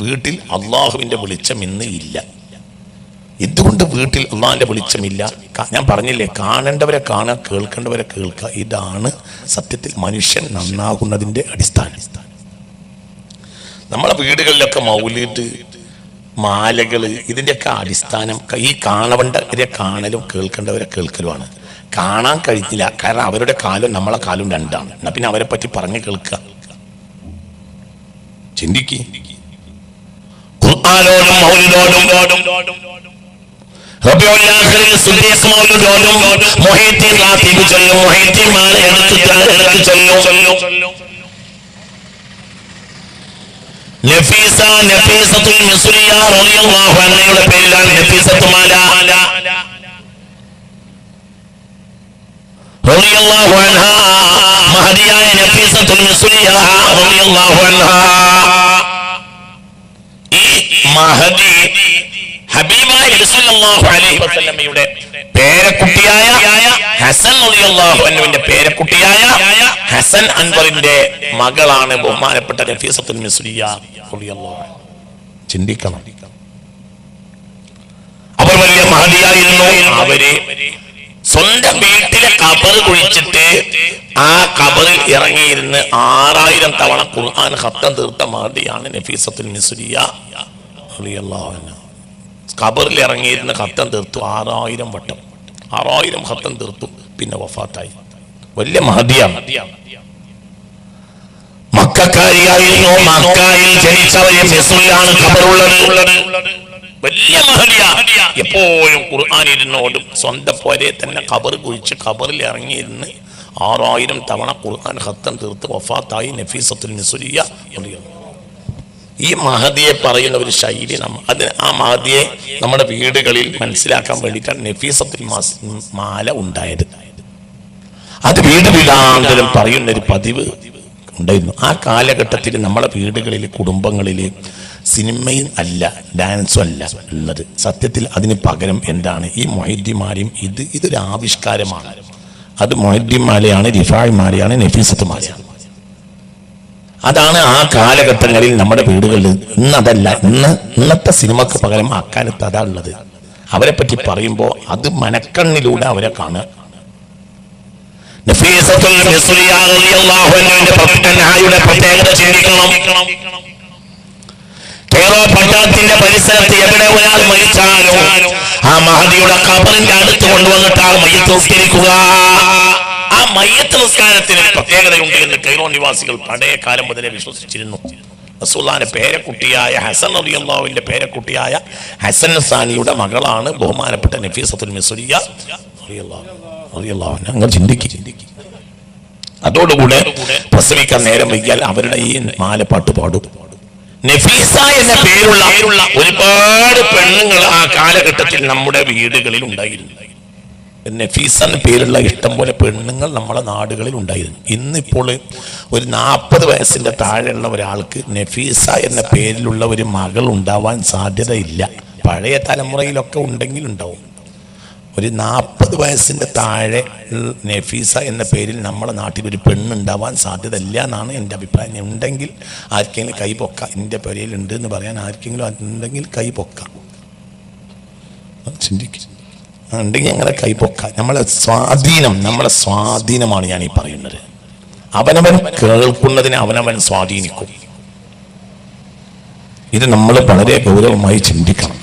വീട്ടിൽ അള്ളാഹുവിന്റെ വെളിച്ചം ഇന്ന് ഇല്ല. ഇതുകൊണ്ട് വീട്ടിൽ അള്ളാഹിന്റെ വെളിച്ചമില്ല. ഞാൻ പറഞ്ഞില്ലേ, കാണേണ്ടവരെ കാണുക, കേൾക്കേണ്ടവരെ കേൾക്കുക. ഇതാണ് സത്യത്തിൽ മനുഷ്യൻ നന്നാകുന്നതിന്റെ അടിസ്ഥാനം. നമ്മളെ വീടുകളിലൊക്കെ മൗലിദ്, മാലകള്, ഇതിൻ്റെയൊക്കെ അടിസ്ഥാനം ഈ കാണേണ്ടവരെ കാണലും കേൾക്കേണ്ടവരെ കേൾക്കലുമാണ്. കാണാൻ കഴിഞ്ഞില്ല, കാരണം അവരുടെ കാലം നമ്മളെ കാലം രണ്ടാണ്. എന്നാ പിന്നെ അവരെ പറ്റി പറഞ്ഞു കേൾക്കുക. ചിന്തിക്ക്. ഖുർആനോടും മൗലിദോടും റബീഉൽ ആഖിറിൽ സുദ്ദീഖ് മൗലിദോടും മുഹീദ്ദീൻ ഖാതിബ് ചൊല്ലും, മുഹീദ്ദീൻ മാല എടുത്ത് ചൊല്ലും. നഫീസത്തുൽ മിസ്രിയ റളിയല്ലാഹു അൻഹയുടെ പേരിലാണ് നഫീസത്തു മാല. റളിയല്ലാഹു അൻഹ മഹദിയായ നഫീസത്തുൽ മിസ്രിയ റളിയല്ലാഹു അൻഹ. ഈ മഹദി ഹബീബായ നബി സല്ലല്ലാഹു അലൈഹി വസല്ലമയുടെ പേരക്കുട്ടിയായ ഹസൻ റളിയല്ലാഹു അൻഹുവിന്റെ പേരക്കുട്ടിയായ ഹസൻ അൻവറിന്റെ മകളാണ് ബഹുമാനപ്പെട്ട നഫീസത്തുൽ മിസ്രിയ റളിയല്ലാഹു അൻഹ. ചിന്തിക്കണം. അവർ വലിയ മഹദിയായിരുന്നു. അവര് സ്വന്തം വീട്ടിലെ ഖബർ കുഴിച്ചിട്ട് ആ ഖബറിൽ ഇറങ്ങിയിരുന്ന് 6000 തവണ ഖുർആൻ ഖത്തം തീർത്ത മഹദിയാണ് നഫീസത്തുൽ മിസ്രിയ റളിയല്ലാഹു അൻഹ. ഖബറിൽ ഇറങ്ങിയിരുന്ന് ഖത്തം തീർത്തു 6000 വട്ടം. 6000 ഖത്തം തീർത്തു. പിന്നെ വഫാത്തായി. വലിയ മഹദിയാണ്. മക്കക്കാരിയായിരുന്നു. മക്കയിൽ ജനിച്ചവരെ മിസ്രിലാണ് ഖബറുള്ളത്. വലിയ മഹദിയ. എപ്പോഴും ഖുർആൻ ഇരുന്നോടും സ്വന്തം പോലെ തന്നെ ഖബർ കുഴിച്ച് ഖബറിൽ ഇറങ്ങിയിരുന്ന് 6000 തവണ ഖുർആൻ ഖത്തം തീർത്ത് വഫാത്തായി നഫീസത്തുൽ മിസ്രിയ റളിയല്ലാഹു. ഈ മഹദിയെ പറയുന്ന ഒരു ശൈലി ആ മഹദിയെ നമ്മുടെ വീടുകളിൽ മനസ്സിലാക്കാൻ വേണ്ടിയിട്ടാണ് നഫീസത്തുൽ മാല ഉണ്ടായത്. അത് വീട് വീടാന്തരം പറയുന്ന ഒരു പതിവ് ഉണ്ടായിരുന്നു. ആ കാലഘട്ടത്തിൽ നമ്മുടെ വീടുകളിൽ, കുടുംബങ്ങളിൽ സിനിമയും അല്ല, ഡാൻസും അല്ല ഉള്ളത്. സത്യത്തിൽ അതിന് പകരം എന്താണ്? ഈ മൊഹീദ്ദീന്മാരെയും ഇതൊരു ആവിഷ്കാരമാണ്. അത് മൊഹീദ്ദീൻ മാലയാണ്, റിഫായി മാലയാണ്, നഫീസത്ത് മാലയാണ്. അതാണ് ആ കാലഘട്ടങ്ങളിൽ നമ്മുടെ വീടുകളിൽ. ഇന്നതല്ല. ഇന്നത്തെ സിനിമക്ക് പകരം അക്കാലത്ത് അതാ ഉള്ളത്. അവരെ പറ്റി പറയുമ്പോൾ അത് മനക്കണ്ണിലൂടെ അവരെ കാണുക. നഫീസത്തുൽ മിസ്രിയ റളിയല്ലാഹു അൻഹയുടെ പ്രത്യേകത ചിന്തിക്കണം. കേരള പട്ടണത്തിന്റെ പരിസരത്ത് എവിടെ ഒരാൾ മരിച്ചാലും ആ മഹദിയുടെ ഖബറിന്റെ അടുത്ത് കൊണ്ടുവന്നിട്ട് ആ മയ്യത്ത് നിസ്കരിക്കുക. ആ മയ്യത്ത് നിസ്കാരത്തിന് പ്രത്യേകതയുണ്ട് എന്ന് കൈറോ നിവാസികൾ പഴയ കാലം മുതലേ വിശ്വസിച്ചിരുന്നു. റസൂലുള്ളാഹിന്റെ പേരക്കുട്ടിയായ ഹസൻ റളിയല്ലാഹുവിന്റെ പേരക്കുട്ടിയായ ഹസൻ സാനിയുടെ മകളാണ് ബഹുമാനപ്പെട്ട നഫീസത്തുൽ മിസ്രിയ റളിയല്ലാഹു അൻഹ. അങ്ങനെ ചിന്തിക്കുക. അതോടുകൂടെ പ്രസവിക്കാൻ നേരം വൈകിയാൽ അവരുടെ ഈ മാലപ്പാട്ട് പാടും. നഫീസ എന്ന പേരുള്ള ഒരുപാട് പെണ്ണുങ്ങൾ ആ കാലഘട്ടത്തിൽ നമ്മുടെ വീടുകളിൽ ഉണ്ടായിരുന്നു. നഫീസ എന്ന പേരുള്ള ഇഷ്ടം പോലെ പെണ്ണുങ്ങൾ നമ്മുടെ നാടുകളിൽ ഉണ്ടായിരുന്നു. ഇന്നിപ്പോൾ ഒരു 40 വയസ്സിന്റെ താഴെയുള്ള ഒരാൾക്ക് നഫീസ എന്ന പേരിലുള്ള ഒരു മകൾ ഉണ്ടാവാൻ സാധ്യതയില്ല. പഴയ തലമുറയിലൊക്കെ ഉണ്ടെങ്കിൽ ഉണ്ടാവും. ഒരു 40 വയസ്സിന്റെ താഴെ നഫീസ എന്ന പേരിൽ നമ്മുടെ നാട്ടിൽ ഒരു പെണ്ണുണ്ടാവാൻ സാധ്യത ഇല്ല എന്നാണ് എൻ്റെ അഭിപ്രായം. ഉണ്ടെങ്കിൽ ആർക്കെങ്കിലും കൈ പൊക്കാം. എൻ്റെ പേരിൽ ഉണ്ട് എന്ന് പറയാൻ ആർക്കെങ്കിലും ഉണ്ടെങ്കിൽ കൈ പൊക്കാം. ചിന്തിക്കും. ഉണ്ടെങ്കിൽ അങ്ങനെ കൈ പൊക്കാം. നമ്മളെ സ്വാധീനമാണ് ഞാൻ ഈ പറയുന്നത്. അവനവൻ കേൾക്കുന്നതിനെ അവനവൻ സ്വാധീനിക്കും. ഇത് നമ്മൾ വളരെ ഗൗരവമായി ചിന്തിക്കണം.